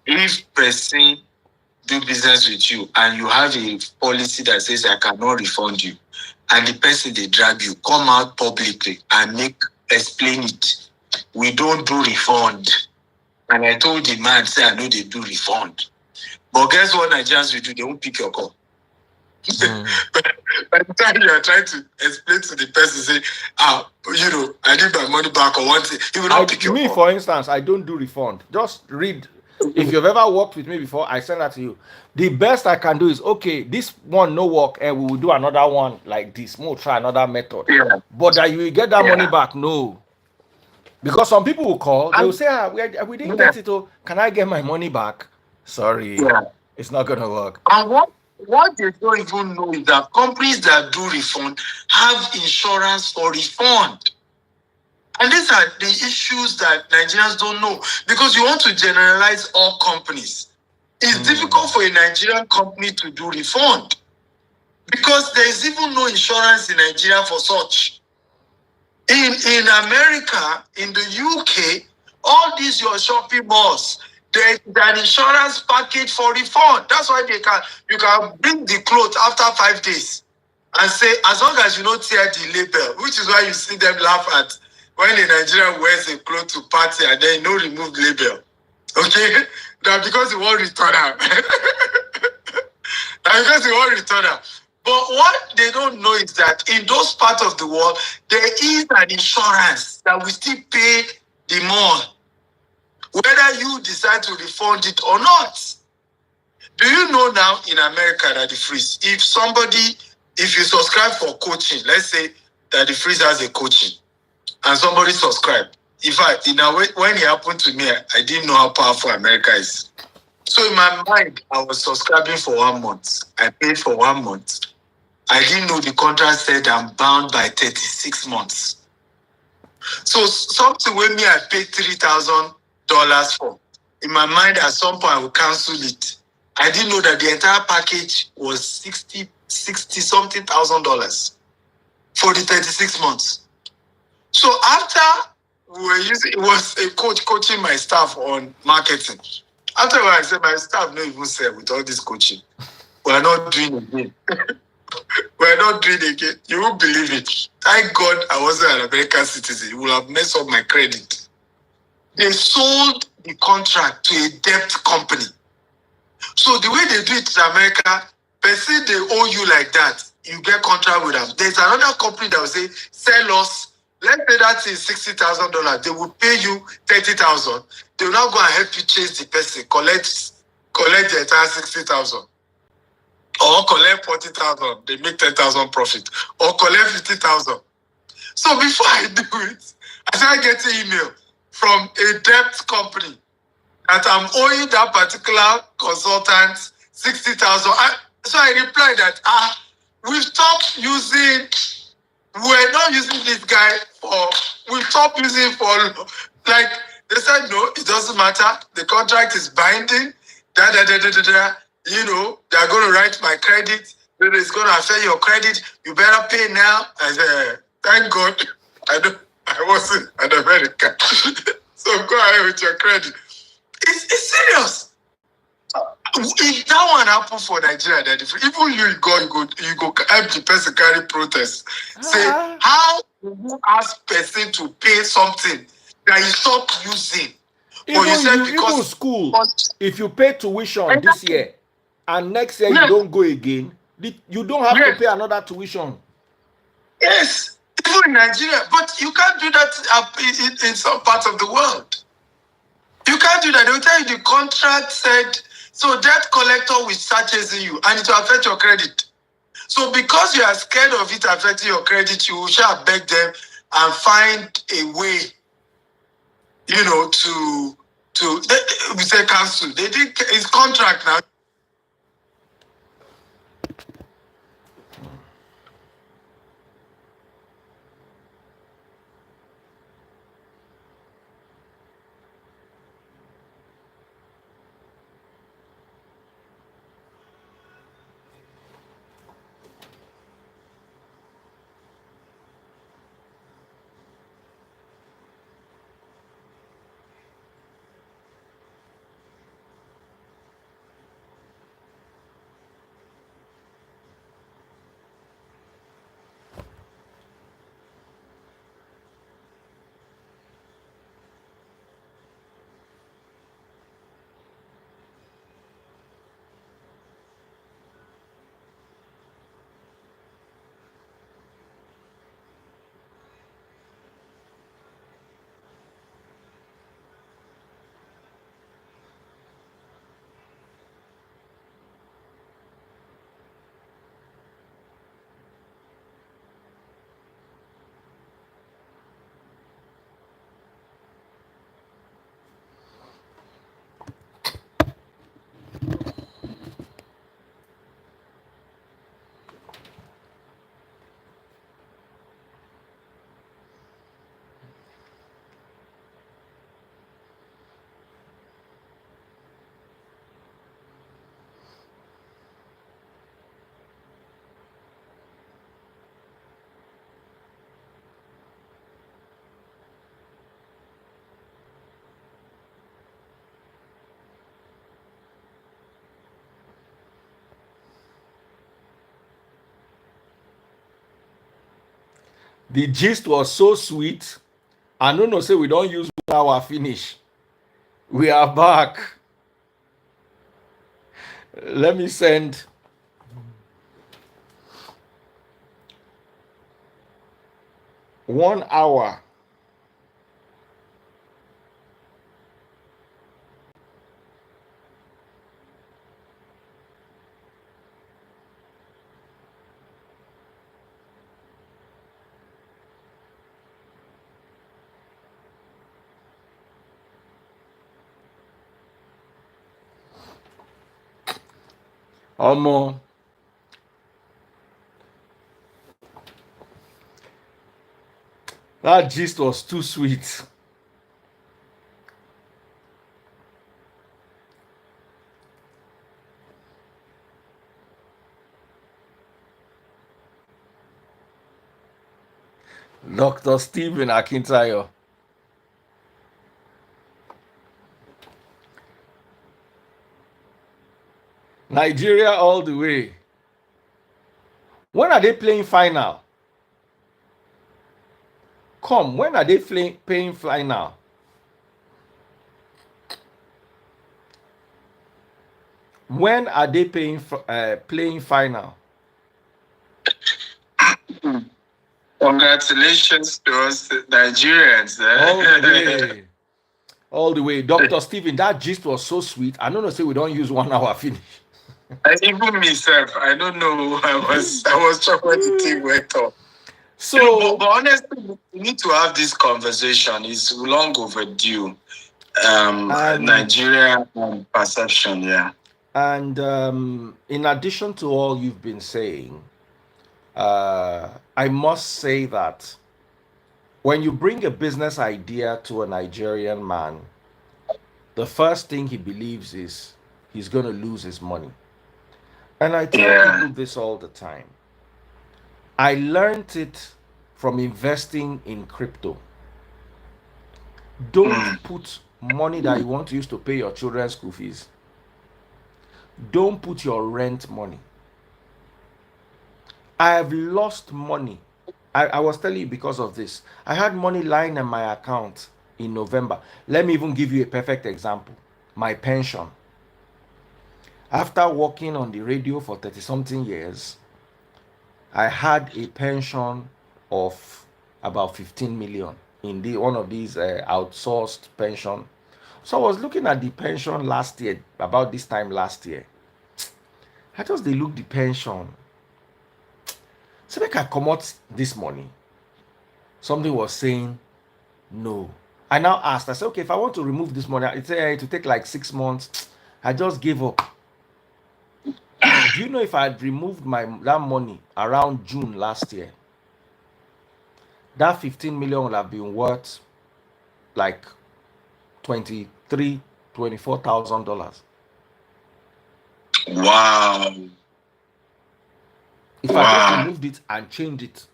Speaker 1: if person do business with you and you have a policy that says I cannot refund you, and the person they drag you, come out publicly and explain it. We don't do refund. And I told the man, say I know they do refund. But guess what Nigerians will do? They won't pick your call. By the time you are trying to explain to the person, say, I need my money back or one thing, he will not pick your call.
Speaker 2: For instance, I don't do refund. Just read. If you've ever worked with me before, I send that to you. The best I can do is, okay, this one no work, and we will do another one like this. We'll try another method.
Speaker 1: Yeah.
Speaker 2: But that you will get that money back, no. Because some people will call, they will say, we didn't get it. Oh, can I get my money back? Sorry, it's not going to work.
Speaker 1: And what they don't even know is that companies that do refund have insurance for refund. And these are the issues that Nigerians don't know. Because you want to generalize all companies. It's difficult for a Nigerian company to do refund. Because there is even no insurance in Nigeria for such. In America, in the UK, all these your shopping malls, there's an insurance package for refund. That's why you can bring the clothes after 5 days and say, as long as you don't tear the label, which is why you see them laugh at when a Nigerian wears a cloth to party and then no removed label. Okay? Now because you won't return them. Because you won't return them. But what they don't know is that in those parts of the world, there is an insurance that will still pay the mall whether you decide to refund it or not. Do you know now in America that the freeze, if you subscribe for coaching, let's say that the freeze has a coaching and somebody subscribed. In fact, when it happened to me, I didn't know how powerful America is. So in my mind, I was subscribing for 1 month. I paid for 1 month. I didn't know the contract said I'm bound by 36 months. So something with me, I paid $3,000 for. In my mind, at some point, I will cancel it. I didn't know that the entire package was 60 something thousand dollars for the 36 months. So after we were using, it was a coach coaching my staff on marketing. After I said, my staff don't even say with all this coaching, we're not doing it again. We're not doing it again. You won't believe it. Thank God I wasn't an American citizen. It would have messed up my credit. They sold the contract to a debt company. So the way they do it in America, person they owe you like that, you get contract with them. There's another company that will say, sell us. Let's say that is $60,000. They will pay you $30,000. They will now go and help you chase the person, collect the entire $60,000. Or collect 40,000, they make 10,000 profit. Or collect 50,000. So before I do it, I started getting email from a debt company that I'm owing that particular consultant 60,000. So I replied that we've stopped using. We're not using this guy for. We've stopped using for. Like they said, no, it doesn't matter. The contract is binding. You know, they're going to write my credit. It's going to affect your credit. You better pay now. I said, thank God, I wasn't an American. So go ahead with your credit. It's serious. If that one happen for Nigeria, then even you go help the person carry protest. Say, how do you ask person to pay something that you stop using?
Speaker 2: Even school, if you pay tuition this year and next year you don't go again, you don't have to pay another tuition.
Speaker 1: Yes, even in Nigeria, but you can't do that in some parts of the world. You can't do that. They will tell you the contract said, so debt collector will start chasing you and it will affect your credit. So because you are scared of it affecting your credit, you shall beg them and find a way, you know, we say cancel. They did it's contract now.
Speaker 2: The gist was so sweet. I don't know, say we don't use 1 hour finish. We are back. Let me send one hour Omo. That gist was too sweet. Dr. Stephen Akintayo. Nigeria all the way. When are they playing final? Come, when are they playing final? When are they playing final?
Speaker 1: Congratulations to us Nigerians.
Speaker 2: All the way. All the way. Dr. Stephen, that gist was so sweet. I don't know, say we don't use 1 hour finish.
Speaker 1: And even myself, I don't know. I was shocked when the thing went off.
Speaker 2: So,
Speaker 1: but honestly, we need to have this conversation. It's long overdue. Nigeria perception, yeah.
Speaker 2: And in addition to all you've been saying, I must say that when you bring a business idea to a Nigerian man, the first thing he believes is he's going to lose his money. And I tell people this all the time. I learned it from investing in crypto. Don't put money that you want to use to pay your children's school fees. Don't put your rent money. I have lost money. I was telling you because of this. I had money lying in my account in November. Let me even give you a perfect example. My pension. After working on the radio for 30 something years, I had a pension of about 15 million in one of these outsourced pension. So I was looking at the pension last year, about this time last year. I just they look the pension. So make I come out this money. Something was saying no. I now asked, I said, okay, if I want to remove this money, it to take like 6 months. I just gave up. Do you know if I had removed that money around June last year, that 15 million would have been worth like $24,000.
Speaker 1: Wow.
Speaker 2: If I just removed it and changed it.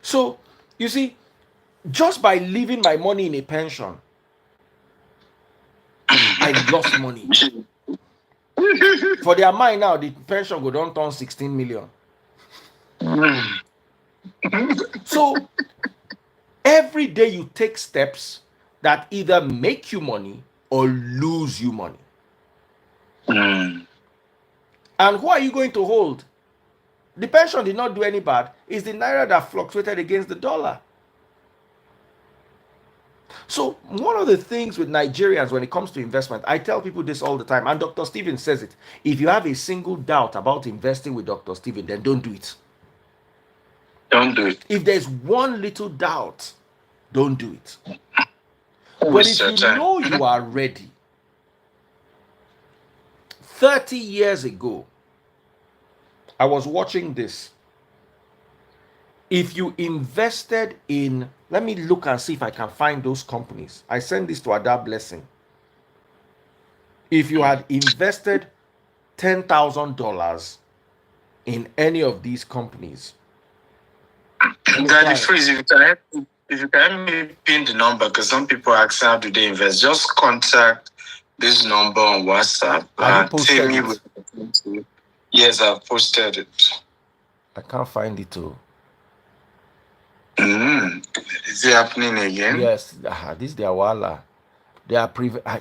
Speaker 2: So, you see, just by leaving my money in a pension, I lost money. For their mind now, the pension go down turn 16 million. So, every day you take steps that either make you money or lose you money. And who are you going to hold? The pension did not do any bad. It's the naira that fluctuated against the dollar. So one of the things with Nigerians when it comes to investment, I tell people this all the time, and Dr. Stephen says it. If you have a single doubt about investing with Dr. Stephen, then don't do it.
Speaker 1: Don't do it.
Speaker 2: If there's one little doubt, don't do it. But if you know you are ready, 30 years ago, I was watching this. If you invested in, let me look and see if I can find those companies. I sent this to Ada Blessing. If you had invested $10,000 in any of these companies,
Speaker 1: Daddy Freeze, if you can help me pin the number, because some people ask how do they invest, just contact this number on WhatsApp.
Speaker 2: Tell me
Speaker 1: it? Yes, I've posted it.
Speaker 2: I can't find it too.
Speaker 1: Is it happening again?
Speaker 2: Yes, this is their Wala. They are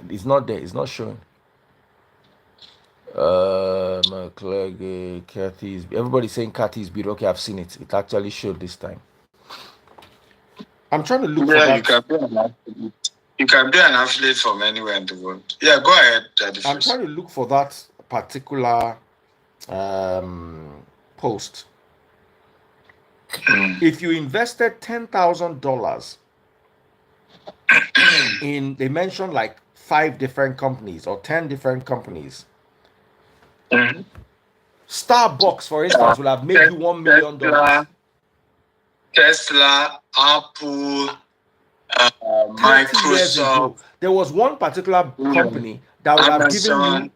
Speaker 2: it's not there, it's not showing. McClegg, Kathy's, everybody's saying Kathy's bid. Okay, I've seen it. It actually showed this time. I'm trying to look for that.
Speaker 1: You can be an affiliate from anywhere in the world. Yeah, go ahead, Daddy.
Speaker 2: I'm trying to look for that particular post. If you invested $10,000 in, they mentioned like 5 different companies or 10 different companies,
Speaker 1: Mhm.
Speaker 2: Starbucks, for instance, will have made you $1 million.
Speaker 1: Tesla, Apple,
Speaker 2: 30 years
Speaker 1: Microsoft,
Speaker 2: ago, there was one particular company that would have given you,
Speaker 1: Amazon.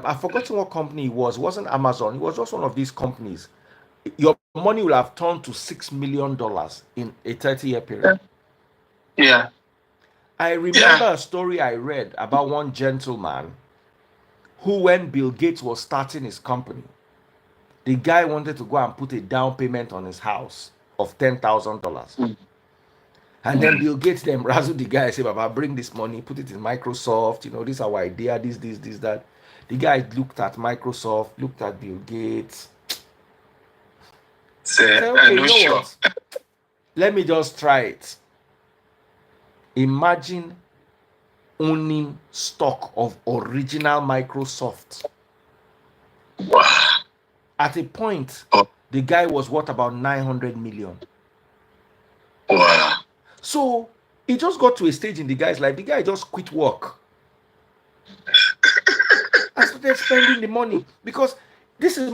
Speaker 2: I've forgotten what company it was. It wasn't Amazon. It was just one of these companies. Your money will have turned to $6 million in a 30-year period.
Speaker 1: Yeah.
Speaker 2: I remember a story I read about one gentleman who, when Bill Gates was starting his company, the guy wanted to go and put a down payment on his house of $10,000. And then Bill Gates then razzled the guy, say, Baba, bring this money, put it in Microsoft, this is our idea, this, that. The guy looked at Microsoft, looked at Bill Gates, said, okay, you know what? Let me just try it. Imagine owning stock of original Microsoft.
Speaker 1: Wow.
Speaker 2: At a point, the guy was worth about 900 million.
Speaker 1: Wow.
Speaker 2: So he just got to a stage in the guy's life. The guy just quit work and started spending the money, because this is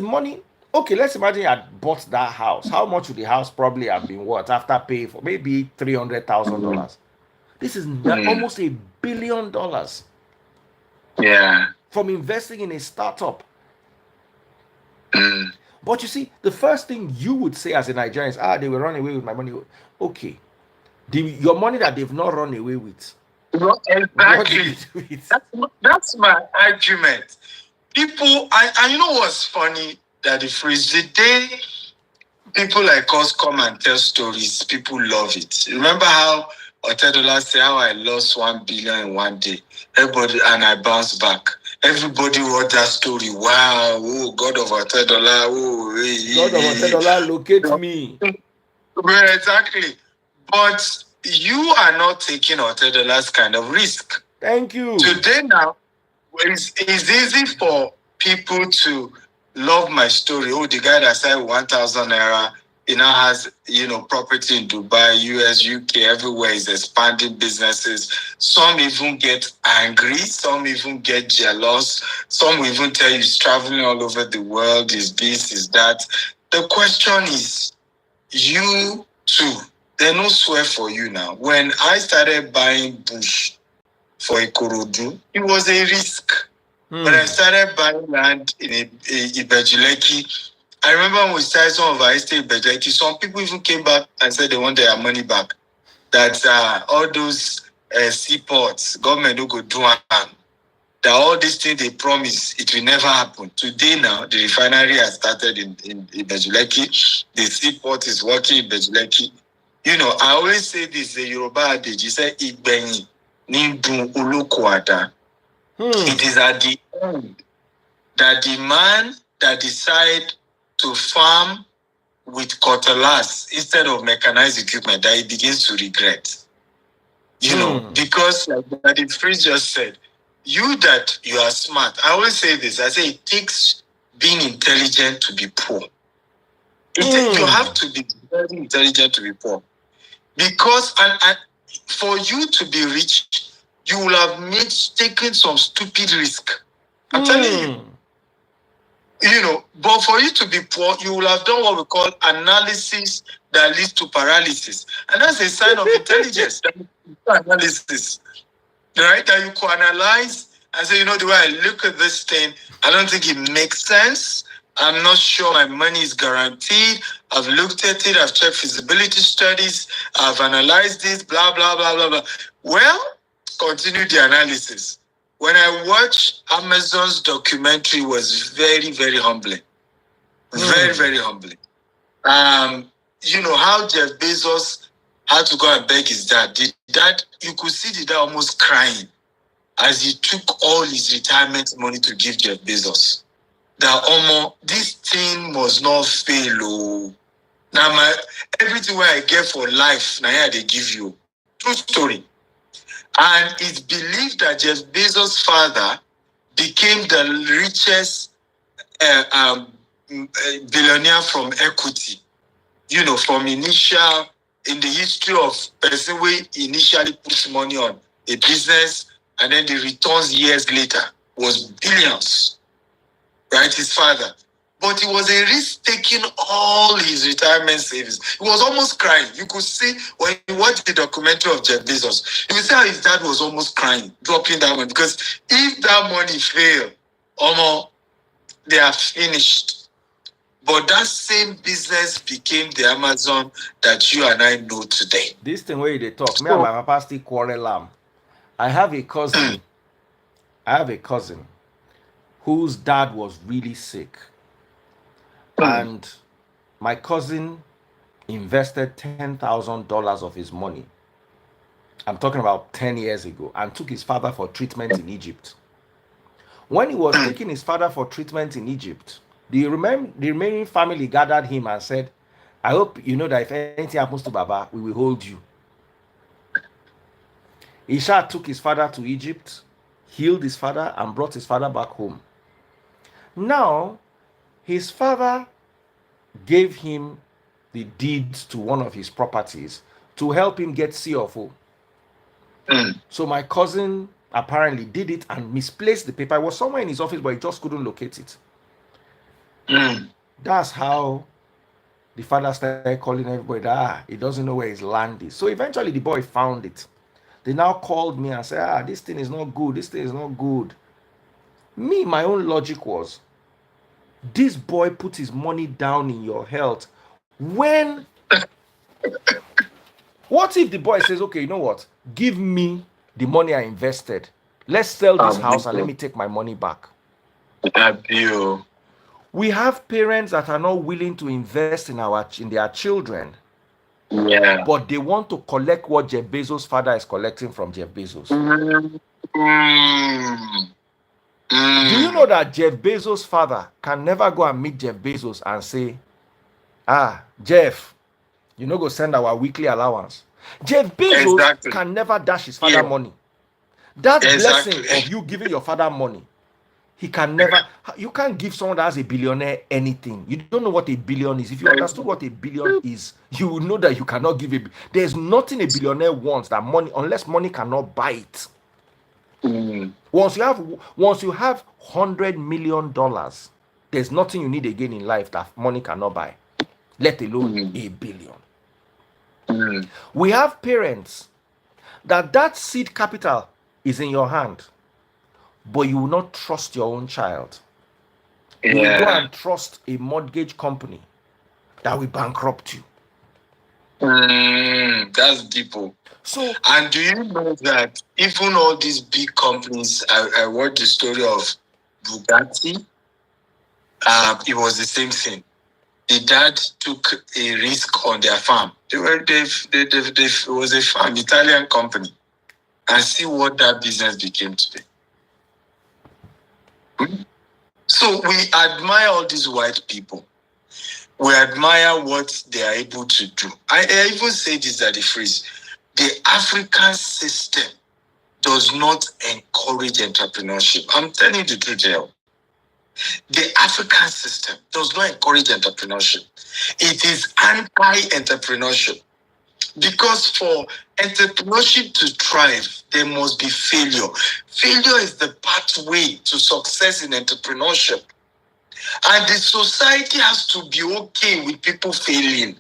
Speaker 2: money. Okay, let's imagine you had bought that house. How much would the house probably have been worth after paying for maybe $300,000? This is almost $1 billion.
Speaker 1: Yeah.
Speaker 2: From investing in a startup. But you see, the first thing you would say as a Nigerian is, they will run away with my money. Okay. Your money that they've not run away with.
Speaker 1: Well, exactly. That's my argument. People, and you know what's funny? That the phrase, the day people like us come and tell stories, people love it. Remember how Otedola said how I lost 1 billion in one day? Everybody, and I bounced back. Everybody wrote that story. Wow, oh, God of Otedola, oh,
Speaker 2: God of Otedola, locate me.
Speaker 1: Well, exactly. But you are not taking Otedola's kind of risk.
Speaker 2: Thank you.
Speaker 1: Today now, it's easy for people to love my story. Oh, the guy that said 1,000 naira, he now has, property in Dubai, US, UK, everywhere. Is expanding businesses. Some even get angry. Some even get jealous. Some even tell you he's traveling all over the world. Is this, is that. The question is, you too, they no swear for you now. When I started buying bush for Ikorodu, it was a risk. When I started buying land in Ibejuleki, I remember when we started some of our estate in Ibejuleki, some people even came back and said they want their money back. That all those seaports, government don't go do them. That all these things they promise, it will never happen. Today now, the refinery has started in Bejuleki. The seaport is working in Bejuleki. I always say this, the Yoruba adage, you say, Igbenyi, Nindun Ulukwada. It is at the end that the man that decide to farm with cutlass instead of mechanized equipment, that he begins to regret. Because like the priest just said, you are smart. I always say this. I say it takes being intelligent to be poor. You have to be very intelligent to be poor. Because and for you to be rich, you will have taken some stupid risk. I'm telling you. But for you to be poor, you will have done what we call analysis that leads to paralysis. And that's a sign of intelligence. Analysis. Right? That you can analyze and say, the way I look at this thing, I don't think it makes sense. I'm not sure my money is guaranteed. I've looked at it. I've checked feasibility studies. I've analyzed this, blah, blah, blah, blah, blah. Well, continue the analysis. When I watched Amazon's documentary, it was very, very humbling. Very, very humbling. How Jeff Bezos had to go and beg his dad. You could see the dad almost crying as he took all his retirement money to give Jeff Bezos. That this thing must not fail. Oh. Now everything where I get for life, now here they give you. True story. And it's believed that Jeff Bezos' father became the richest billionaire from equity. From initial, in the history of person who initially puts money on a business and then the returns years later was billions. right? His father. But it was a risk taking all his retirement savings. He was almost crying. You could see when you watch the documentary of Jeff Bezos, you could see how his dad was almost crying, dropping that money. Because if that money failed, they are finished. But that same business became the Amazon that you and I know today.
Speaker 2: This thing where they talk, me and my papa still quarrel. I have a cousin. Whose dad was really sick. And my cousin invested $10,000 of his money. I'm talking about 10 years ago, and took his father for treatment in Egypt. When he was taking his father for treatment in Egypt, the remaining family gathered him and said, I hope you know that if anything happens to Baba, we will hold you. Isha took his father to Egypt, healed his father, and brought his father back home. Now, his father gave him the deeds to one of his properties to help him get CFO. So my cousin apparently did it and misplaced the paper. It was somewhere in his office, but he just couldn't locate it. That's how the father started calling everybody, he doesn't know where his land is. So eventually the boy found it. They now called me and said, this thing is not good. This thing is not good. Me, my own logic was, this boy put his money down in your health. When? What if the boy says, okay, you know what? Give me the money I invested. Let's sell this house and let me take my money back. We have parents that are not willing to invest in their children.
Speaker 1: Yeah.
Speaker 2: But they want to collect what Jeff Bezos' father is collecting from Jeff Bezos. Do you know that Jeff Bezos' father can never go and meet Jeff Bezos and say, Jeff, you know, go send our weekly allowance. Jeff Bezos can never dash his father money. That blessing of you giving your father money, he can never. You can't give someone that has a billionaire anything. You don't know what a billion is. If you understood what a billion is, you will know that you cannot give it. There's nothing a billionaire wants that money, unless money cannot buy it. Once you have $100 million, there's nothing you need again in life that money cannot buy, let alone a billion. We have parents that seed capital is in your hand, but you will not trust your own child. You will go and trust a mortgage company that will bankrupt you.
Speaker 1: That's deep. So, and do you know that even all these big companies, I watched the story of Bugatti. It was the same thing. The dad took a risk on their farm. It was a farm, Italian company, and see what that business became today. So we admire all these white people. We admire what they are able to do. I even say this at the phrase: the African system does not encourage entrepreneurship. I'm telling you the truth here. The African system does not encourage entrepreneurship. It is anti-entrepreneurship. Because for entrepreneurship to thrive, there must be failure. Failure is the pathway to success in entrepreneurship. And the society has to be okay with people failing.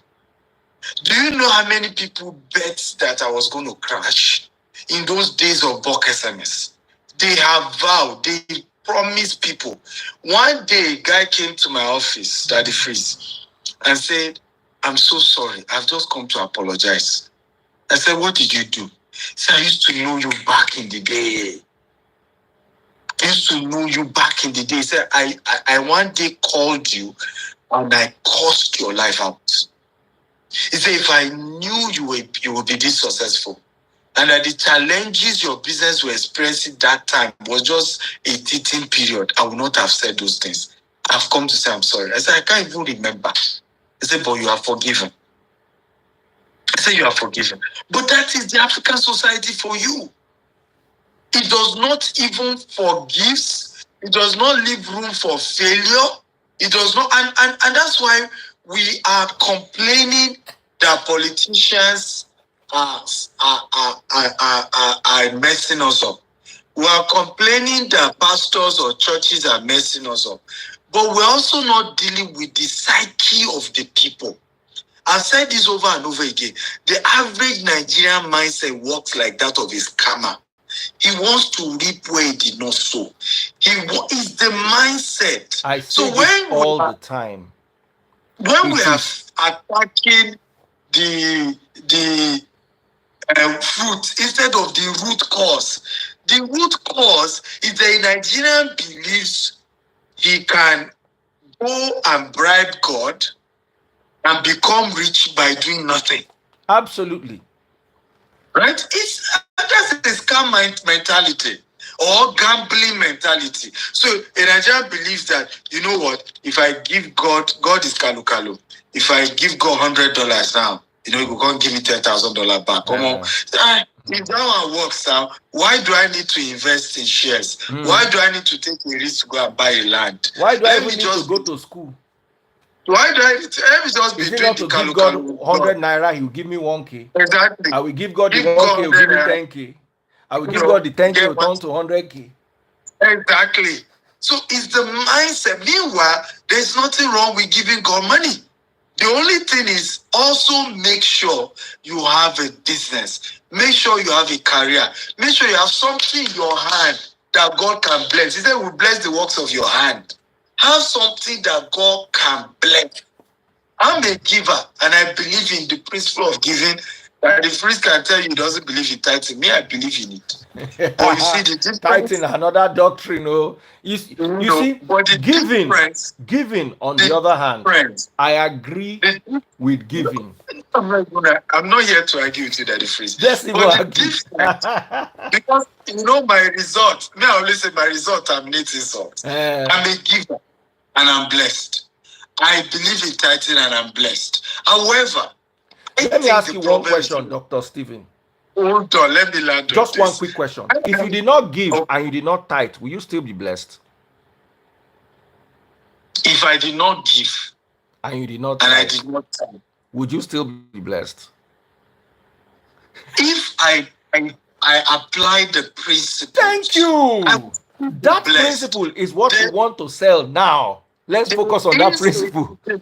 Speaker 1: Do you know how many people bet that I was going to crash in those days of bulk SMS? They have vowed, they promised people. One day, a guy came to my office, Daddy Freeze, and said, I'm so sorry. I've just come to apologize. I said, what did you do? He said, I used to know you back in the day. I used to know you back in the day. He said, I one day called you and I cursed your life out. He said, if I knew you would be this successful, and that the challenges your business were experiencing that time was just a teething period, I would not have said those things. I've come to say I'm sorry. I said, I can't even remember. He said, but you are forgiven. I said, you are forgiven. But that is the African society for you. It does not even forgive. It does not leave room for failure. It does not, and that's why we are complaining that politicians are messing us up. We are complaining that pastors or churches are messing us up. but we're also not dealing with the psyche of the people. I've said this over and over again. The average Nigerian mindset works like that of a scammer. He wants to reap where he did not sow. It's the mindset.
Speaker 2: I say this all the time.
Speaker 1: When we are attacking the fruit instead of the root cause, the root cause is that a Nigerian believes he can go and bribe God and become rich by doing nothing.
Speaker 2: Absolutely.
Speaker 1: Right? It's just a scam mentality or gambling mentality. So a Nigerian believes that, you know what, if I give God is kalu kalu. If I give God $100 now, he will come give me $10,000 back. Come on. If that one works now, why do I need to invest in shares? Why do I need to take a risk to go and buy a land?
Speaker 2: Why do I even need to go to school?
Speaker 1: Why do I just be
Speaker 2: doing
Speaker 1: not
Speaker 2: to give God 100 naira, he will give me 1K.
Speaker 1: Exactly.
Speaker 2: I will give God the 1K, he will give me 10K. I will give God the 10K, he will turn to 100K.
Speaker 1: Exactly. So it's the mindset. Meanwhile, there's nothing wrong with giving God money. The only thing is also make sure you have a business. Make sure you have a career. Make sure you have something in your hand that God can bless. He said, "We bless the works of your hand." Have something that God can bless. I'm a giver, and I believe in the principle of giving. That the priest can tell you he doesn't believe in tithing. Me, I believe in it. But you see the difference.
Speaker 2: Tithing, another doctrine, oh. You see, giving on the other hand, I agree with giving.
Speaker 1: I'm not here to argue with you, Daddy Freeze.
Speaker 2: Let's even argue.
Speaker 1: Because my result. Me, I always say my result terminates insult. I'm a giver and I'm blessed. I believe in tithing and I'm blessed. However,
Speaker 2: let me ask you one question, Dr. Stephen.
Speaker 1: Hold on, let me land on
Speaker 2: just one quick question. If you did not give and you did not tithe, will you still be blessed?
Speaker 1: If I did not give
Speaker 2: and you did not tithe,
Speaker 1: I did not tithe,
Speaker 2: would you still be blessed?
Speaker 1: If I apply the principle.
Speaker 2: Thank you. That principle is what we want to sell now. Let's focus on that principle.
Speaker 1: There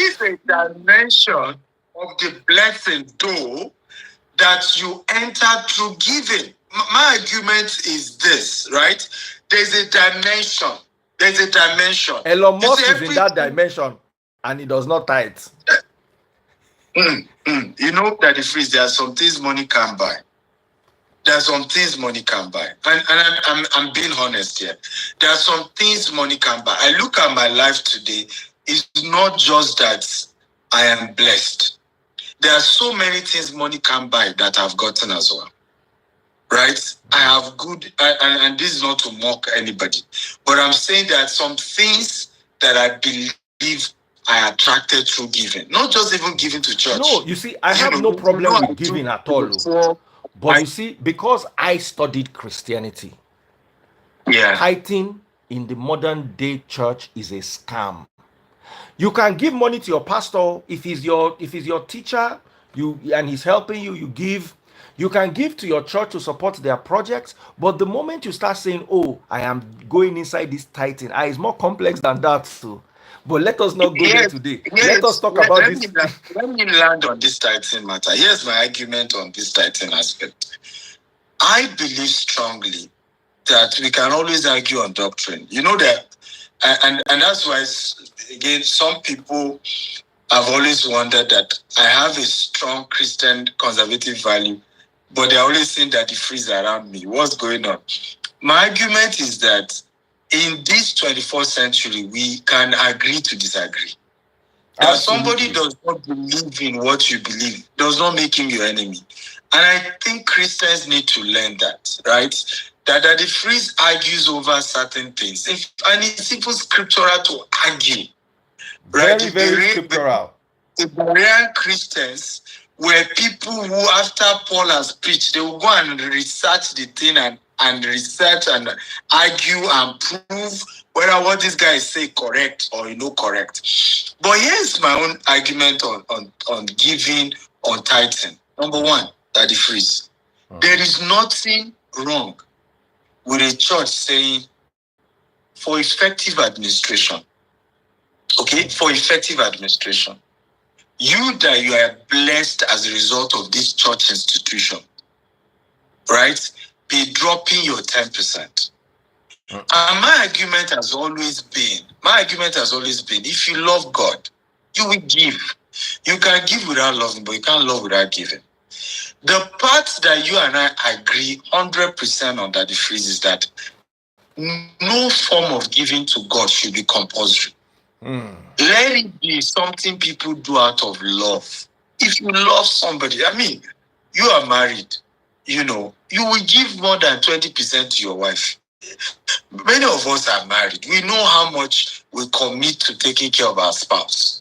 Speaker 1: is a dimension of the blessing, though, that you enter through giving. My argument is this, right? There's a dimension.
Speaker 2: Elon Musk is in that dimension, and he does not tithe.
Speaker 1: You know that the phrase, there are some things money can't buy. There are some things money can buy. And I'm being honest here. There are some things money can buy. I look at my life today, it's not just that I am blessed. There are so many things money can buy that I've gotten as well. Right? I have good, and this is not to mock anybody, but I'm saying that some things that I believe I attracted through giving, not just even giving to church.
Speaker 2: No, you see, I have no problem with giving at all. But you see, because I studied Christianity, tithing in the modern day church is a scam. You can give money to your pastor if he's your teacher, and he's helping you. You give. You can give to your church to support their projects, but the moment you start saying, "Oh, I am going inside this tithing," it's more complex than that. So, but let us not go there today. Let us talk about this.
Speaker 1: Let me land on this tithing matter. Here's my argument on this tithing aspect. I believe strongly that we can always argue on doctrine. You know that, and that's why, again, some people have always wondered that I have a strong Christian conservative value, but they're always saying that the freeze around me. What's going on? My argument is that in this 21st century, we can agree to disagree. That somebody does not believe in what you believe does not make him your enemy. And I think Christians need to learn that, right? That the freeze argues over certain things. And it's even scriptural to argue.
Speaker 2: Right? Very scriptural.
Speaker 1: The Berean Christians were people who, after Paul has preached, they will go and research the thing and research and argue and prove whether what this guy is saying correct or correct. But here's my own argument on giving, on tithing. Number one, Daddy Freeze. There is nothing wrong with a church saying, for effective administration. Okay, for effective administration. You that you are blessed as a result of this church institution, right? Be dropping your 10%. And my argument has always been, if you love God, you will give. You can give without loving, but you can't love without giving. The part that you and I agree 100% on that the phrase is that no form of giving to God should be compulsory. Let it be something people do out of love. If you love somebody, I mean, you are married, you know, you will give more than 20% to your wife. Many of us are married. We know how much we commit to taking care of our spouse,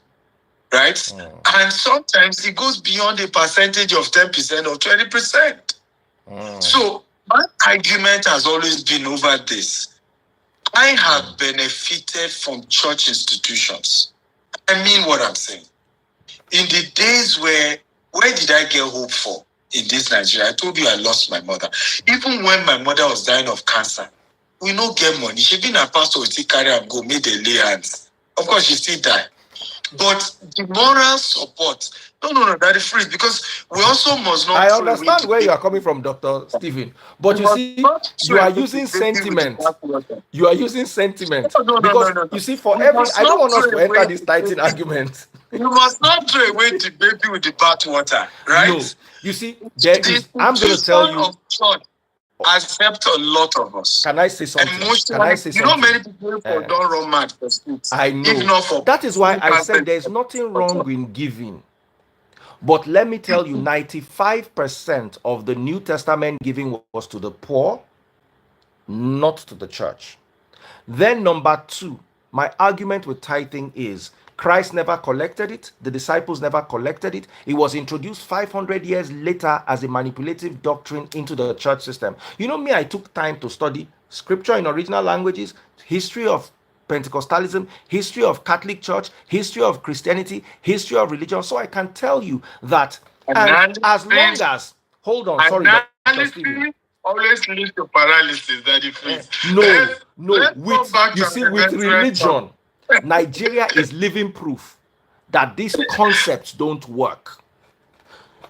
Speaker 1: right? And sometimes it goes beyond a percentage of 10% or 20%. So my argument has always been over this. I have benefited from church institutions. I mean what I'm saying. In the days where did I get hope for in this Nigeria? I told you I lost my mother. Even when my mother was dying of cancer, we no get money. She been a pastor, we still carry and go, make the lay hands. Of course, she still die. But the moral support, no, that is free, because we also must not.
Speaker 2: I understand where you are coming from, Dr. Stephen, but you see, you are using sentiment. You are using sentiment because you see, for every, I don't want us to enter this Titan argument.
Speaker 1: You must not throw away the baby with the bathwater, right?
Speaker 2: No, you see, there is. I'm going to tell you.
Speaker 1: Accept a lot of us.
Speaker 2: Can I say something? Can I say something?
Speaker 1: You know, many people don't run mad for streets.
Speaker 2: I know. That is why I said there's nothing wrong in giving. But let me tell you, 95% of the New Testament giving was to the poor, not to the church. Then number two, my argument with tithing is Christ never collected it. The disciples never collected it. It was introduced 500 years later as a manipulative doctrine into the church system. You know me, I took time to study scripture in original languages, history of Pentecostalism, history of Catholic Church, history of Christianity, history of religion. So I can tell you that, and as long as, hold on, sorry, Dr. Stephen.
Speaker 1: Always leads to paralysis, that is free.
Speaker 2: No, with religion, Nigeria is living proof that these concepts don't work.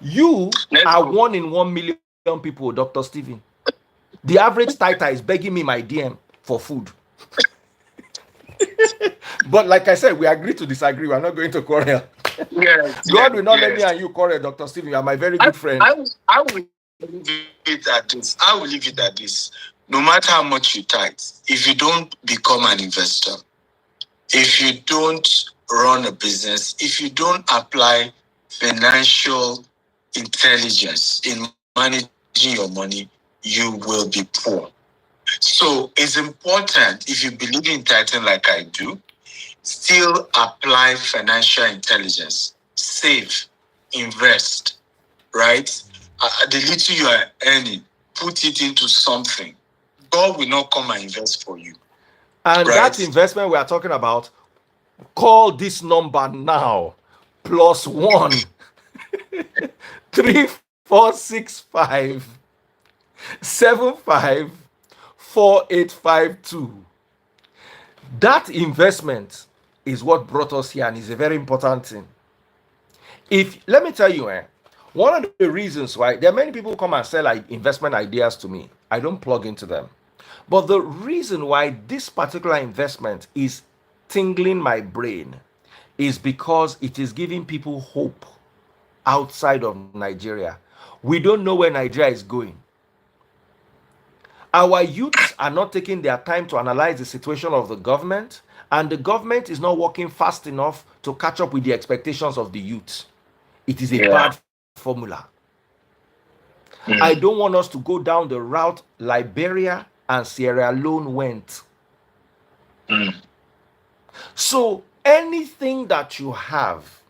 Speaker 2: You are 1 in 1 million people, Dr. Stephen. The average tither is begging me my DM for food. But like I said, we agree to disagree. We're not going to quarrel. God will not let me and you quarrel, Dr. Stephen. You are my very good friend.
Speaker 1: I will leave it at this. No matter how much you tithe, if you don't become an investor, if you don't run a business, if you don't apply financial intelligence in managing your money, you will be poor. So it's important, if you believe in tithing like I do, still apply financial intelligence. Save, invest, right? The little you are earning, put it into something. God will not come and invest for you.
Speaker 2: And that investment we are talking about, call this number now, +1 3465 75 4852. That investment is what brought us here, and is a very important thing. Let me tell you, one of the reasons why there are many people who come and sell investment ideas to me, I don't plug into them. But the reason why this particular investment is tingling my brain is because it is giving people hope outside of Nigeria. We don't know where Nigeria is going. Our youths are not taking their time to analyze the situation of the government, and the government is not working fast enough to catch up with the expectations of the youth. It is a bad formula. I don't want us to go down the route Liberia and Sierra Leone went. So anything that you have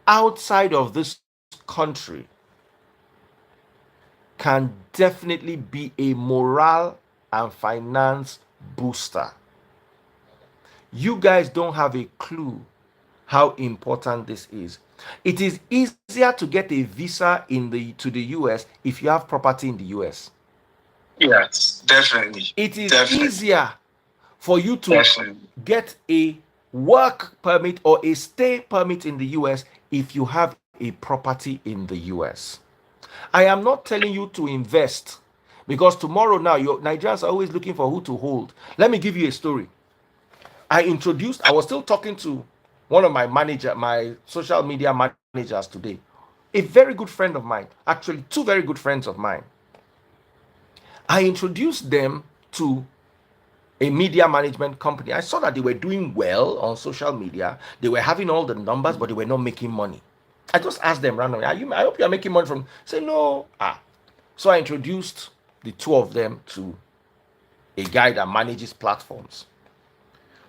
Speaker 2: outside of this country can definitely be a morale and finance booster. You guys don't have a clue how important this is. It is easier to get a visa to the US if you have property in the US.
Speaker 1: Yes, definitely.
Speaker 2: It is easier for you to get a work permit or a stay permit in the US if you have a property in the US. I am not telling you to invest because tomorrow now your Nigerians are always looking for who to hold. Let me give you a story. I was still talking to one of my social media managers today. A very good friend of mine, actually two very good friends of mine. I introduced them to a media management company. I saw that they were doing well on social media. They were having all the numbers, but they were not making money. I just asked them randomly, I hope you are making money from. Say no. So I introduced the two of them to a guy that manages platforms.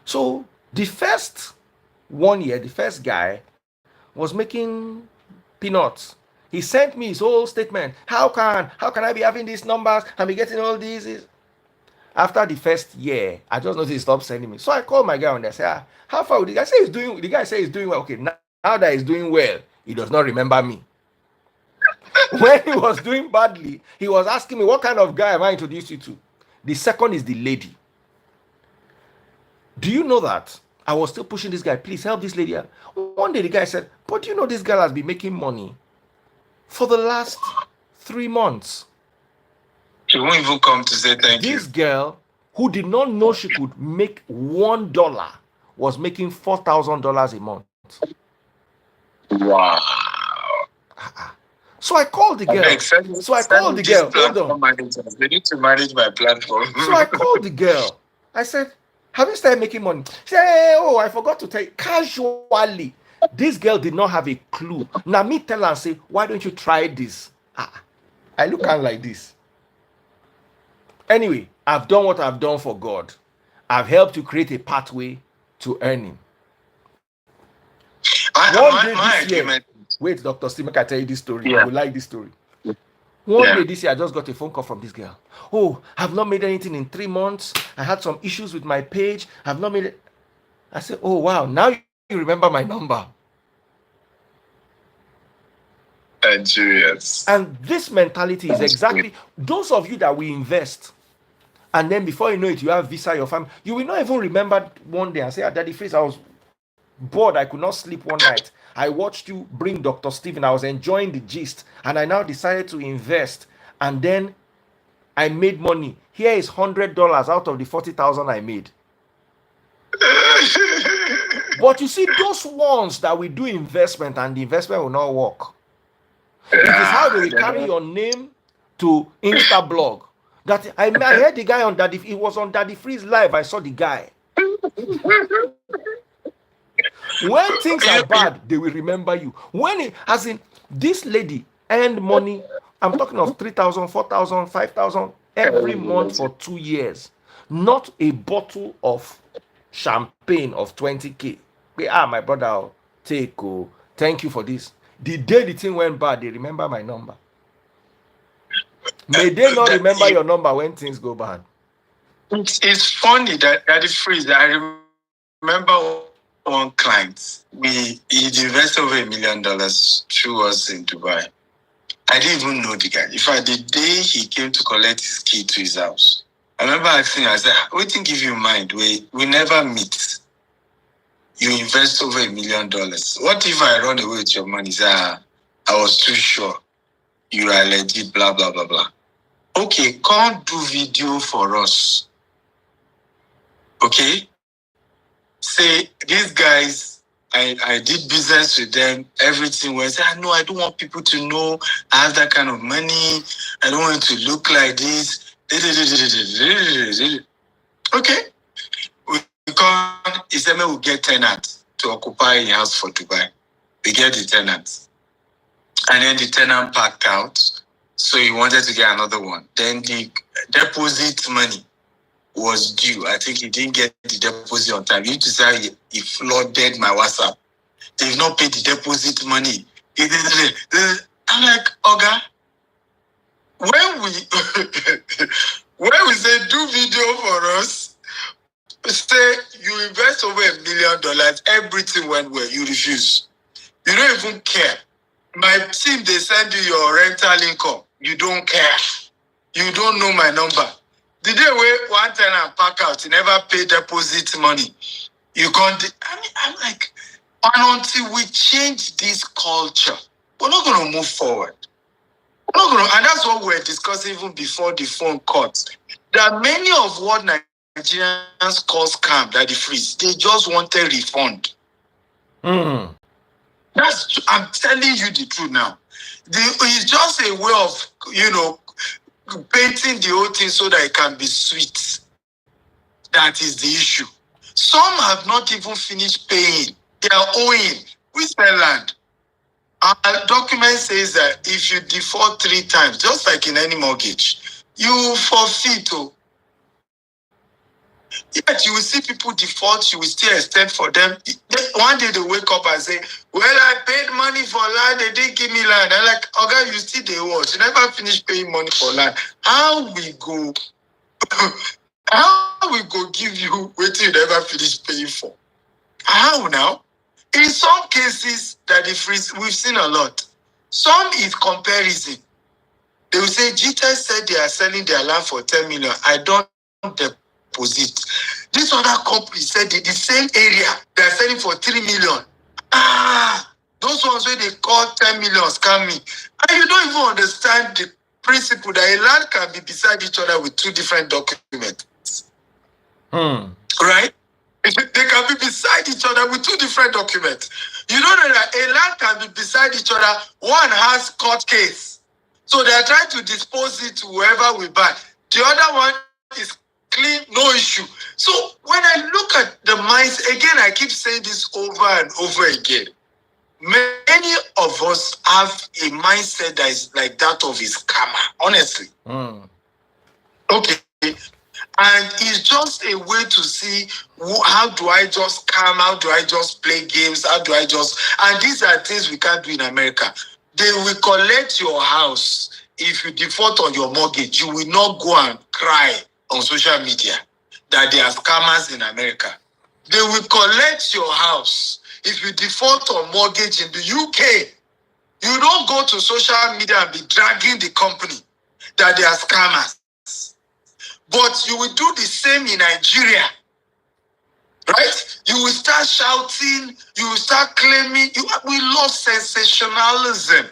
Speaker 2: So the first 1 year, the first guy was making peanuts. He sent me his whole statement. How can I be having these numbers and be getting all these? After the first year, I just noticed he stopped sending me. So I called my guy on there. I said, how far? The guy say he's doing. The guy say he's doing well. Okay, now that he's doing well, he does not remember me. When he was doing badly, he was asking me, what kind of guy am I introduced you to? The second is the lady. Do you know that I was still pushing this guy? Please help this lady out. One day the guy said, but you know this girl has been making money for the last 3 months.
Speaker 1: She won't even come to say thank you.
Speaker 2: This girl, who did not know she could make $1, was making $4,000 a month.
Speaker 1: Wow.
Speaker 2: So I called the girl. Hold on.
Speaker 1: Managers. They need to manage my platform.
Speaker 2: So I called the girl. I said, have you started making money? She said, hey, oh, I forgot to tell you. Casually, this girl did not have a clue. Now me tell her and say, why don't you try this? I look at her like this. Anyway, I've done what I've done for God. I've helped to create a pathway to earning. Wait, Dr. Steve, I tell you this story. Yeah. You will like this story. One day this year, I just got a phone call from this girl. Oh, I've not made anything in 3 months. I had some issues with my page. I've not made it. I said, oh, wow. Now you remember my number.
Speaker 1: Nigerians.
Speaker 2: And this mentality is exactly those of you that we invest. And then before you know it, you have visa, your family. You will not even remember one day and say, Daddy Freeze, I was bored. I could not sleep one night. I watched you bring Dr. Stephen. I was enjoying the gist. And I now decided to invest. And then I made money. Here is $100 out of the 40,000 I made. But you see, those ones that we do investment and the investment will not work. It is how they will carry your name to Insta blog. That I heard the guy on Daddy. It was on Daddy Freeze Live. I saw the guy. When things are bad, they will remember you. As in, this lady earned money. I'm talking of 3,000, 4,000, 5,000 every month for 2 years. Not a bottle of champagne of 20K. My brother, take. Thank you for this. The day the thing went bad, they remember my number. May they not remember your number when things go bad.
Speaker 1: It's funny that Daddy Freeze, I remember one client, he invested over $1 million through us in Dubai. I didn't even know the guy. In fact, the day he came to collect his key to his house, I remember asking him, I said, what do you give you mind? We never meet. You invest over $1 million. What if I run away with your money? He said, I was too sure. You are legit, blah, blah, blah, blah. Okay, come do video for us. Okay? Say, these guys, I did business with them, everything was, no, I don't want people to know I have that kind of money. I don't want it to look like this. Okay. We come, he said, we'll get tenants to occupy a house for Dubai. We get the tenants. And then the tenant packed out. So he wanted to get another one. Then the deposit money was due. I think he didn't get the deposit on time. You to say he flooded my WhatsApp. They've not paid the deposit money. I'm like, Oga, when we say do video for us, say you invest over $1 million, everything went well, you refuse. You don't even care. My team, they send you your rental income. You don't care. You don't know my number. The day where one tenant pack out, he never pay deposit money. You can't. I'm like, and until we change this culture, we're not going to move forward. We're not going to, and that's what we're discussing even before the phone cut. That many of what Nigerians call scam, that the freeze, they just want a refund. That's, I'm telling you the truth now. It's just a way of, painting the whole thing so that it can be sweet. That is the issue. Some have not even finished paying. They are owing. We sell land. Our document says that if you default 3 times, just like in any mortgage, you forfeit. Yet you will see people default, you will still extend for them. One day they wake up and say, well, I paid money for land, they didn't give me land. I'm like, okay, you still they watch. You never finish paying money for land. How we go? How we go give you what you never finish paying for? How now? In some cases that we've seen a lot. Some is comparison. They will say, GTS said they are selling their land for 10 million. I don't deposit. This other company said the same area, they are selling for 3 million. Those ones where they call 10 million scam me. And you don't even understand the principle that a land can be beside each other with 2 different documents. Right? They can be beside each other with 2 different documents. You know that a land can be beside each other. One has court case. So they are trying to dispose it to whoever we buy. The other one is clean, no issue. So when I look at the minds, again, I keep saying this over and over again. Many of us have a mindset that is like that of a scammer, honestly. Okay. And it's just a way to see how do I just scam, how do I just play games, and these are things we can't do in America. They will collect your house. If you default on your mortgage, you will not go and cry on social media that they are scammers in America. They will collect your house. If you default on mortgage in the UK, you don't go to social media and be dragging the company that they are scammers. But you will do the same in Nigeria. Right? You will start shouting, you will start claiming. We love sensationalism.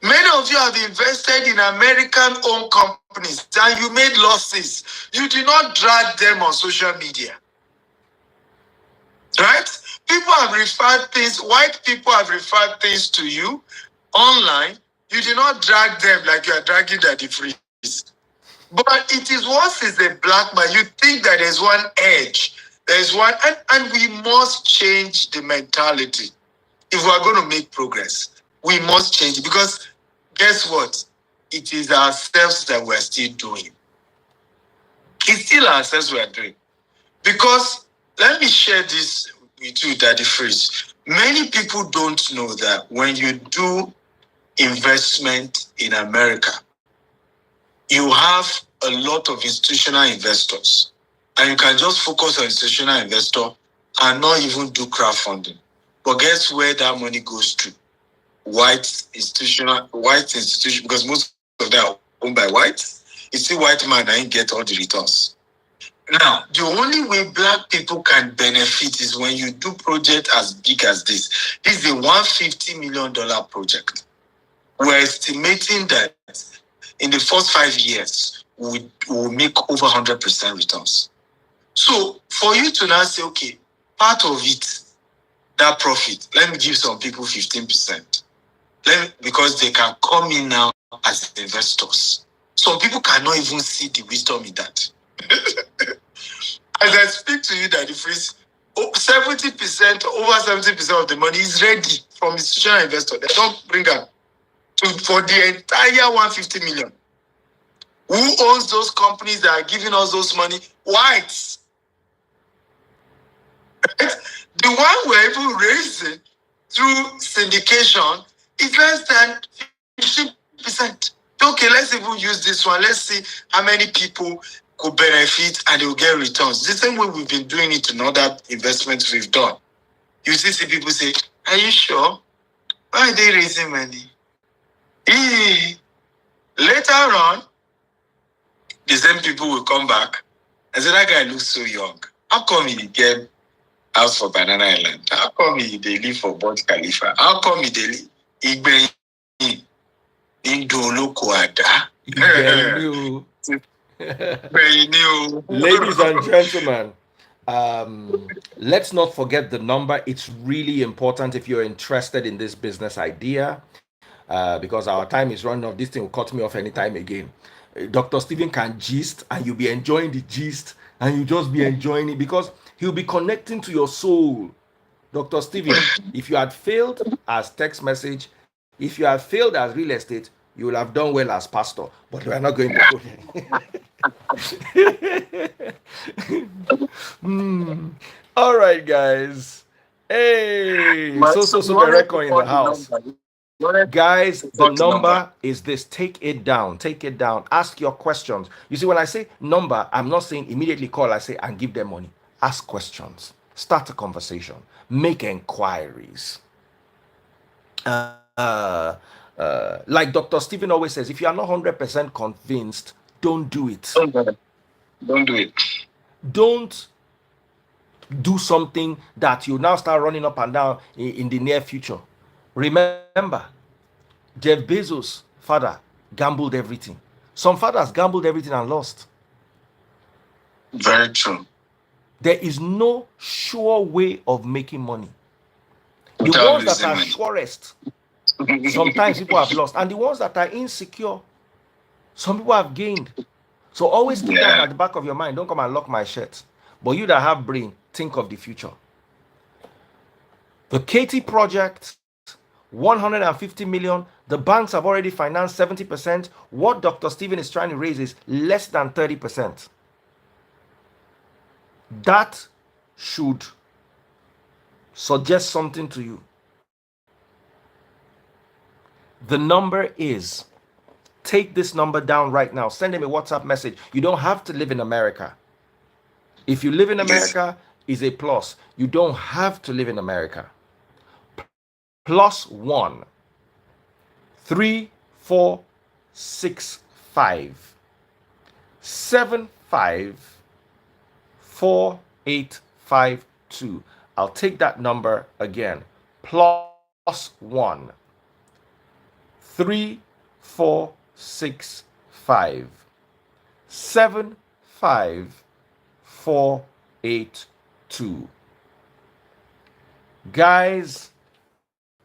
Speaker 1: Many of you have invested in American-owned companies and you made losses. You did not drag them on social media. Right? People have referred things, white people have referred things to you online. You did not drag them like you are dragging the freeze. But it is once it's a black man, you think that there's one edge. There's one, and we must change the mentality. If we are going to make progress, we must change it. Because guess what? It is ourselves that we're still doing. It's still ourselves we're doing. Because let me share this with you, Daddy Freeze. Many people don't know that when you do investment in America, you have a lot of institutional investors, and you can just focus on institutional investor and not even do crowdfunding. But guess where that money goes to? White institution, because most of them are owned by whites. It's still white man that ain't get all the returns. Now, the only way black people can benefit is when you do project as big as this. This is a $150 million project. We're estimating that in the first 5 years, we will make over 100% returns. So for you to now say, okay, part of it, that profit, let me give some people 15%. Because they can come in now as investors. Some people cannot even see the wisdom in that. As I speak to you, that the freeze, 70%, over 70% of the money is ready from institutional investors. They don't bring up for the entire 150 million. Who owns those companies that are giving us those money? Whites. Right? The one we're even raising through syndication is less than 50%. Okay, let's even use this one. Let's see how many people could benefit and they will get returns. The same way we've been doing it in other investments we've done. You see people say, are you sure? Why are they raising money? Later on, the same people will come back and say, that guy looks so young. How come he get house for Banana Island? How come they live for Burj Khalifa? How come they live in Indoloko Ada?
Speaker 2: Ladies and gentlemen, let's not forget the number. It's really important if you're interested in this business idea, because our time is running off. This thing will cut me off anytime again. Dr. Stephen can gist, and you'll be enjoying the gist, and you just be enjoying it because he'll be connecting to your soul. Dr. Stephen, if you had failed as text message, if you had failed as real estate, you will have done well as pastor. But we are not going to go there. All right, guys. Hey, so record in the house. Guys, the number is this. Take it down. Take it down. Ask your questions. You see, when I say number, I'm not saying immediately call. I say and give them money. Ask questions. Start a conversation. Make inquiries. Like Dr. Stephen always says, if you are not 100% convinced, don't do it.
Speaker 1: Don't do it.
Speaker 2: Don't do something that you now start running up and down in the near future. Remember, Jeff Bezos' father gambled everything. Some fathers gambled everything and lost.
Speaker 1: Very true.
Speaker 2: There is no sure way of making money. The ones that are surest, sometimes people have lost. And the ones that are insecure, some people have gained. So always keep that at the back of your mind. Don't come and lock my shirt. But you that have brain, think of the future. The Katie project, 150 million. The banks have already financed 70%. What Dr. Stephen is trying to raise is less than 30%. That should suggest something to you. The number is, take this number down right now. Send him a WhatsApp message. You don't have to live in America. If you live in America, is a plus. You don't have to live in America. +1 3 4 6 5 7 5 4 8 5 2. I'll take that number again. +1 3 4 6 5 7 5 4 8 2. Guys,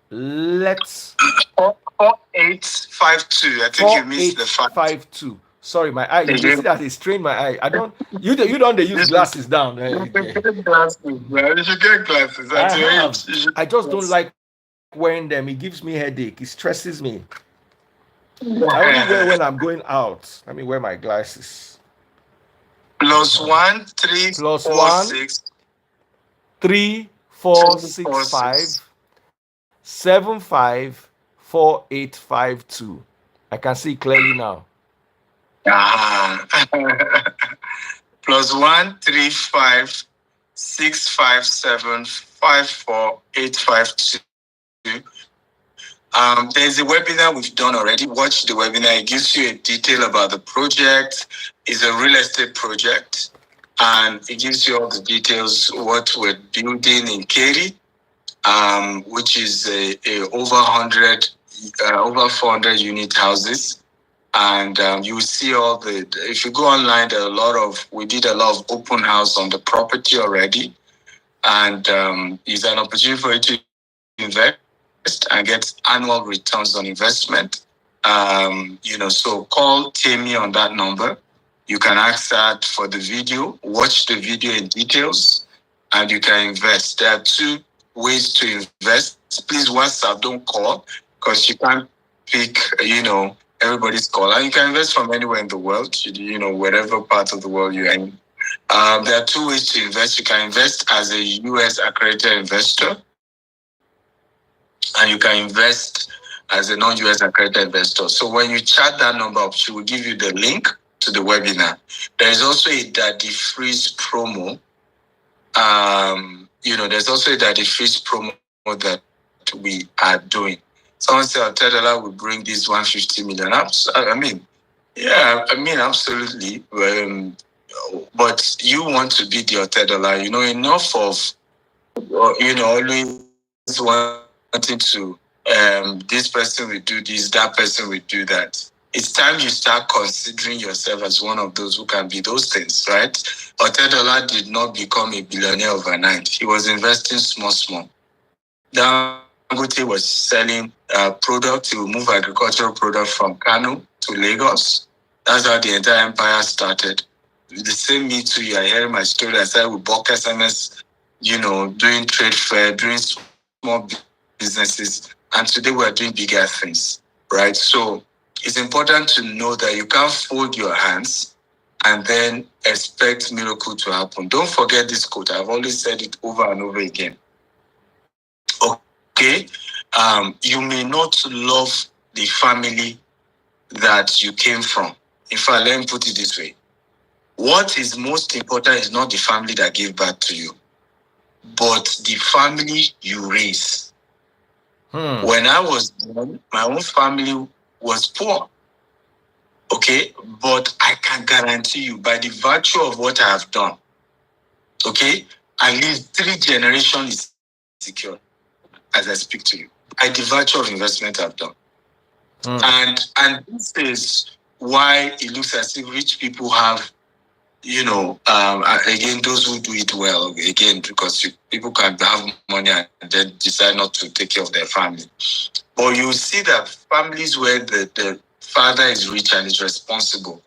Speaker 2: let's
Speaker 1: 4852. I think you missed the
Speaker 2: 552. Sorry, my eye. You see that it strained my eye. I don't. You don't use glasses down.
Speaker 1: You should get glasses, bro. You should get glasses.
Speaker 2: I just don't like wearing them. It gives me headache. It stresses me. I only wear when I'm going out. Let me wear my glasses.
Speaker 1: +1 3 4 6
Speaker 2: 3 4 6 5 7 5 4 8 5 2. I can see clearly now.
Speaker 1: +1 3 5 6 5 7 5 4 8 5 2. There's a webinar we've done already. Watch the webinar. It gives you a detail about the project. It's a real estate project, and it gives you all the details what we're building in Katy, which is over 400 unit houses. And you see all the. If you go online, we did a lot of open house on the property already, and it's an opportunity for you to invest and get annual returns on investment. So call Tammy on that number. You can ask that for the video, watch the video in details, and you can invest. There are 2 ways to invest. Please WhatsApp, don't call, because you can't pick, everybody's call. And you can invest from anywhere in the world, whatever part of the world you're in. There are 2 ways to invest. You can invest as a US accredited investor, and you can invest as a non-US accredited investor. So when you chat that number up, she will give you the link to the webinar. There is also a Daddy Freeze promo. There's also a Daddy Freeze promo that we are doing. Someone said, Tedala will bring this 150 million up. Yeah, I mean, absolutely. But you want to be the $10, enough of, always wanting to, this person will do this, that person will do that. It's time you start considering yourself as one of those who can be those things, right? $10 did not become a billionaire overnight. He was investing small. Dangote was selling product. He would move agricultural product from Kano to Lagos. That's how the entire empire started. The same me too. You are hearing my story. I started with bulk SMS, doing trade fair, doing small businesses, and today we are doing bigger things, right? So it's important to know that you can't fold your hands and then expect miracle to happen. Don't forget this quote. I've always said it over and over again. Okay, you may not love the family that you came from. In fact, let me put it this way: what is most important is not the family that gave birth to you, but the family you raise. When I was born, my own family was poor. Okay, but I can guarantee you, by the virtue of what I have done, okay, at least 3 generations is secured as I speak to you, by the virtue of investment I've done. And this is why it looks as if rich people have, again, those who do it well, again, because people can have money and then decide not to take care of their family. But you see that families where the father is rich and is responsible,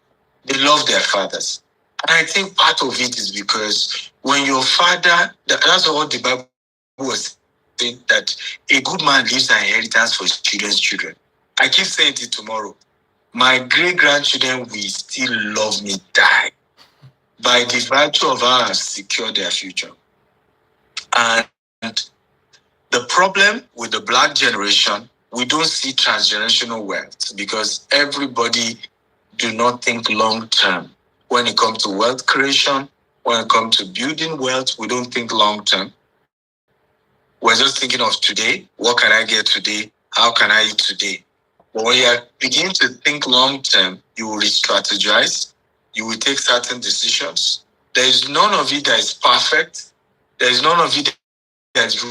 Speaker 1: they love their fathers. And I think part of it is because when your father, that's what the Bible was saying, that a good man leaves an inheritance for his children's children. I keep saying it tomorrow. My great grandchildren will still love me die by the virtue of how I've secured their future. And the problem with the black generation, we don't see transgenerational wealth because everybody do not think long term. When it comes to wealth creation, when it comes to building wealth, we don't think long term. We're just thinking of today. What can I get today? How can I eat today? But when you begin to think long term, you will re-strategize. You will take certain decisions. There is none of it that is perfect. There is none of it that is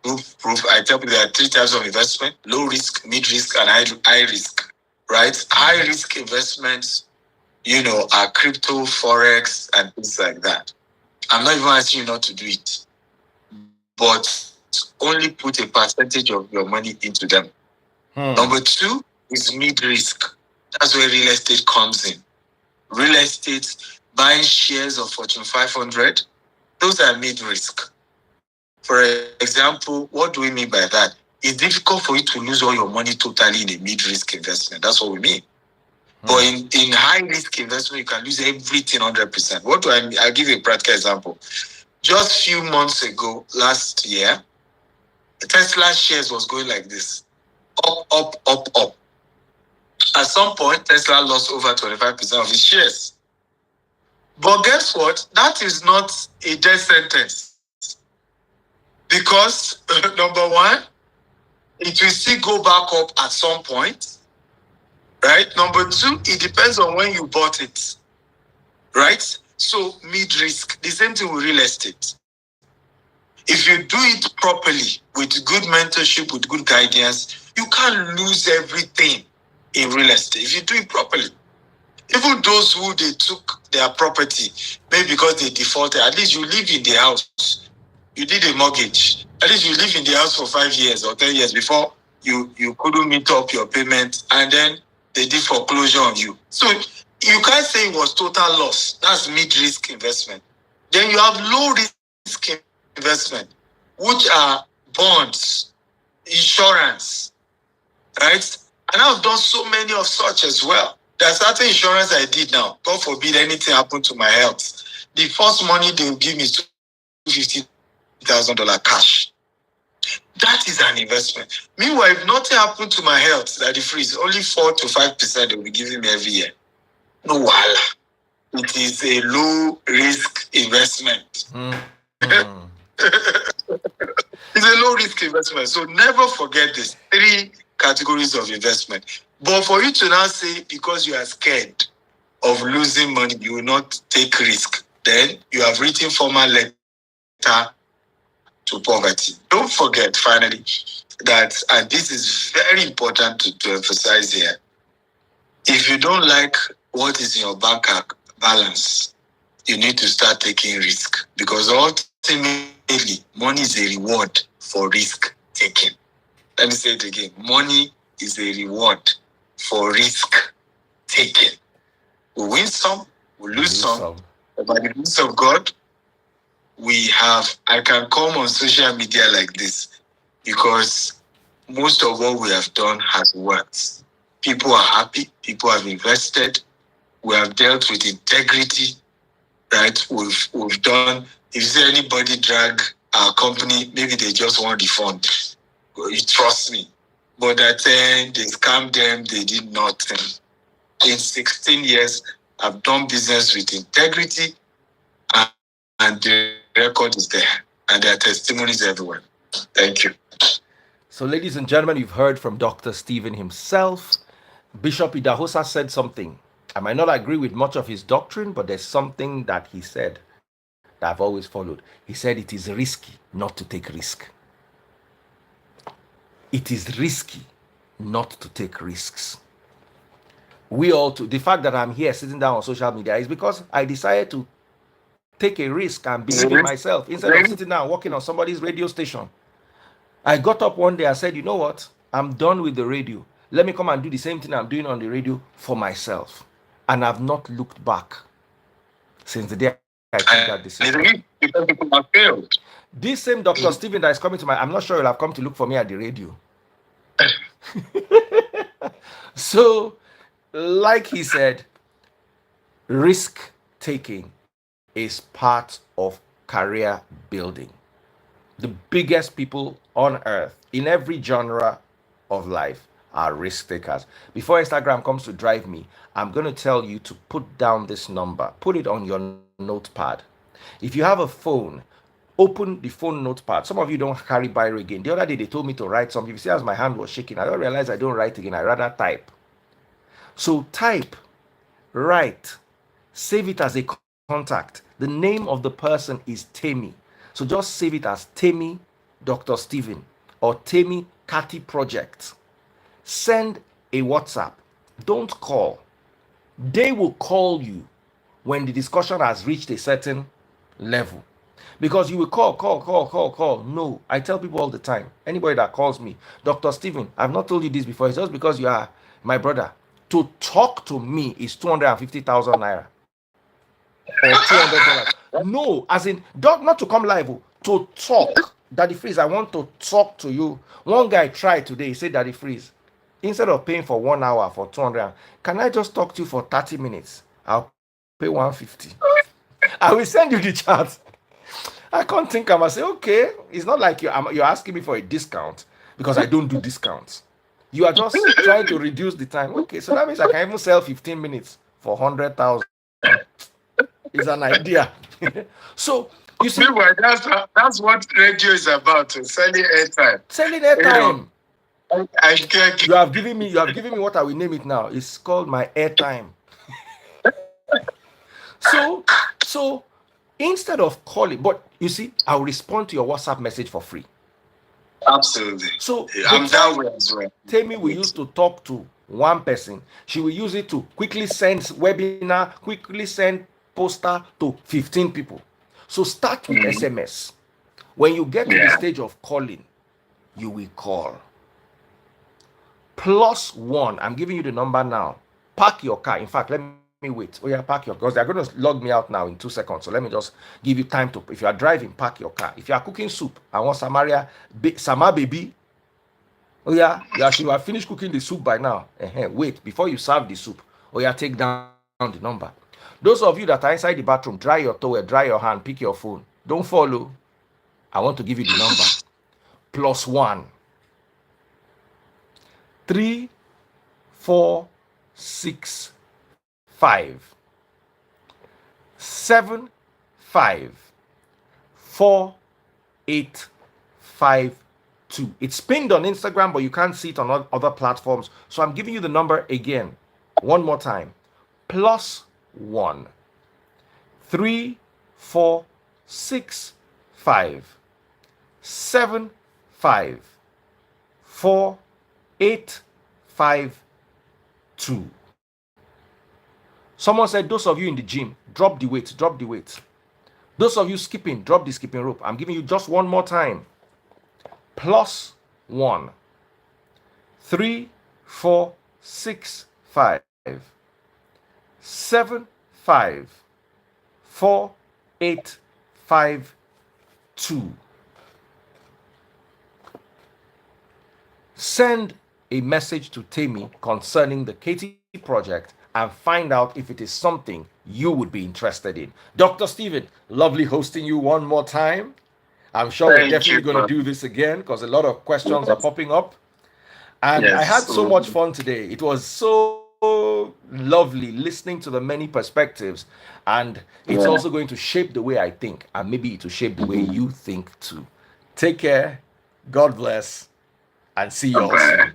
Speaker 1: proof. I tell people there are 3 types of investment: low risk, mid risk, and high risk. Right? High risk investments, are crypto, forex, and things like that. I'm not even asking you not to do it, but only put a percentage of your money into them. Number 2 is mid risk. That's where real estate comes in. Real estate, buying shares of Fortune 500, those are mid risk. For example, what do we mean by that? It's difficult for you to lose all your money totally in a mid risk investment. That's what we mean. But in high risk investment, you can lose everything 100%. What do I mean? I'll give you a practical example. Just few months ago, last year, Tesla shares was going like this: up. At some point, Tesla lost over 25% of its shares. But guess what? That is not a death sentence. Because, number one, it will still go back up at some point. Right? Number 2, it depends on when you bought it. Right? So, mid risk, the same thing with real estate. If you do it properly, with good mentorship, with good guidance, you can't lose everything in real estate if you do it properly. Even those who they took their property, maybe because they defaulted, at least you live in the house. You did a mortgage. At least you live in the house for 5 years or 10 years before you couldn't meet up your payment, and then they did foreclosure on you. So you can't say it was total loss. That's mid-risk investment. Then you have low-risk investment, which are bonds, insurance, right? And I've done so many of such as well. There are certain insurance I did now. God forbid anything happened to my health. The first money they will give me is $250,000 cash. That is an investment. Meanwhile, if nothing happened to my health, that the free is only 4 to 5% they will be giving me every year. No wahala. It is a low risk investment. It's a low risk investment. So never forget this. 3 categories categories of investment. But for you to now say, because you are scared of losing money, you will not take risk, then you have written formal letter to poverty. Don't forget, finally, that, and this is very important to emphasize here, if you don't like what is in your bank balance, you need to start taking risk, because ultimately, money is a reward for risk taking. Let me say it again. Money is a reward for risk taking. We win some, we lose some. But by the grace of God, I can come on social media like this because most of what we have done has worked. People are happy, people have invested, we have dealt with integrity, right? We've done, if you see anybody drag our company, maybe they just want refund. You trust me. But that they scammed them, they did nothing. In 16 years, I've done business with integrity, and the record is there, and there are testimonies everywhere. Thank you.
Speaker 2: So, ladies and gentlemen, you've heard from Dr. Stephen himself. Bishop Idahosa said something. I might not agree with much of his doctrine, but there's something that he said that I've always followed. He said it is risky not to take risk. It is risky not to take risks. The fact that I'm here sitting down on social media is because I decided to take a risk and believe in myself instead of sitting down working on somebody's radio station. I got up one day and said, you know what? I'm done with the radio. Let me come and do the same thing I'm doing on the radio for myself. And I've not looked back since the day I took that decision.
Speaker 1: Because people have failed.
Speaker 2: This same Dr. Stephen that is coming to I'm not sure he'll have come to look for me at the radio. So, like he said, risk taking is part of career building. The biggest people on earth in every genre of life are risk takers. Before Instagram comes to drive me, I'm going to tell you to put down this number. Put it on your notepad. If you have a phone, open the phone notepad. Some of you don't carry biro again. The other day they told me to write something. You see, as my hand was shaking, I don't realize I don't write again. I rather type. So type, write, save it as a contact. The name of the person is Temi. So just save it as Temi Dr. Stephen or Temi Kati Project. Send a WhatsApp. Don't call. They will call you when the discussion has reached a certain level. Because you will call. No, I tell people all the time. Anybody that calls me, Dr. Stephen, I've not told you this before. It's just because you are my brother. To talk to me is 250,000 naira. Or $200. No, as in, not to come live, to talk. Daddy Freeze, I want to talk to you. One guy tried today, he said, Daddy Freeze, instead of paying for 1 hour for 200, can I just talk to you for 30 minutes? I'll pay 150. I will send you the chat. I can't think, I must say, okay, it's not like you're asking me for a discount because I don't do discounts. You are just trying to reduce the time. Okay, so that means I can even sell 15 minutes for 100,000. It's an idea. So you see,
Speaker 1: that's what radio is about. Selling airtime.
Speaker 2: Selling airtime. You have given me what I will name it now. It's called my airtime. So instead of calling, but you see, I'll respond to your WhatsApp message for free.
Speaker 1: Absolutely.
Speaker 2: So
Speaker 1: I'm that way as well.
Speaker 2: Temi we used to talk to one person. She will use it to quickly send webinar, quickly send poster to 15 people. So start with SMS. When you get to the stage of calling, you will call. +1. I'm giving you the number now. Park your car. In fact, let me wait. Oh yeah, park your, because they're going to log me out now in 2 seconds. So let me just give you time to, if you are driving, park your car. If you are cooking soup, I want Sama baby. Oh yeah, you have finished cooking the soup by now. Wait, before you serve the soup. Oh yeah, take down the number. Those of you that are inside the bathroom, dry your towel, dry your hand, pick your phone. Don't follow. I want to give you the number. +1 3 4 6 5 7 5 4 8 5 2. It's pinned on Instagram, but you can't see it on other platforms. So I'm giving you the number again, one more time. +1 3 4 6 5 7 5 4 8 5 2. Someone said, those of you in the gym, drop the weight, drop the weight. Those of you skipping, drop the skipping rope. I'm giving you just one more time. +1 3 4 6 5 7 5 4 8 5 2. Send a message to Temi concerning the Katie project and find out if it is something you would be interested in. Dr. Stephen, lovely hosting you one more time. I'm sure we're definitely going to do this again because a lot of questions are popping up. And I had so much fun today. It was so lovely listening to the many perspectives. And it's also going to shape the way I think. And maybe it will shape the way you think too. Take care. God bless. And see you all soon.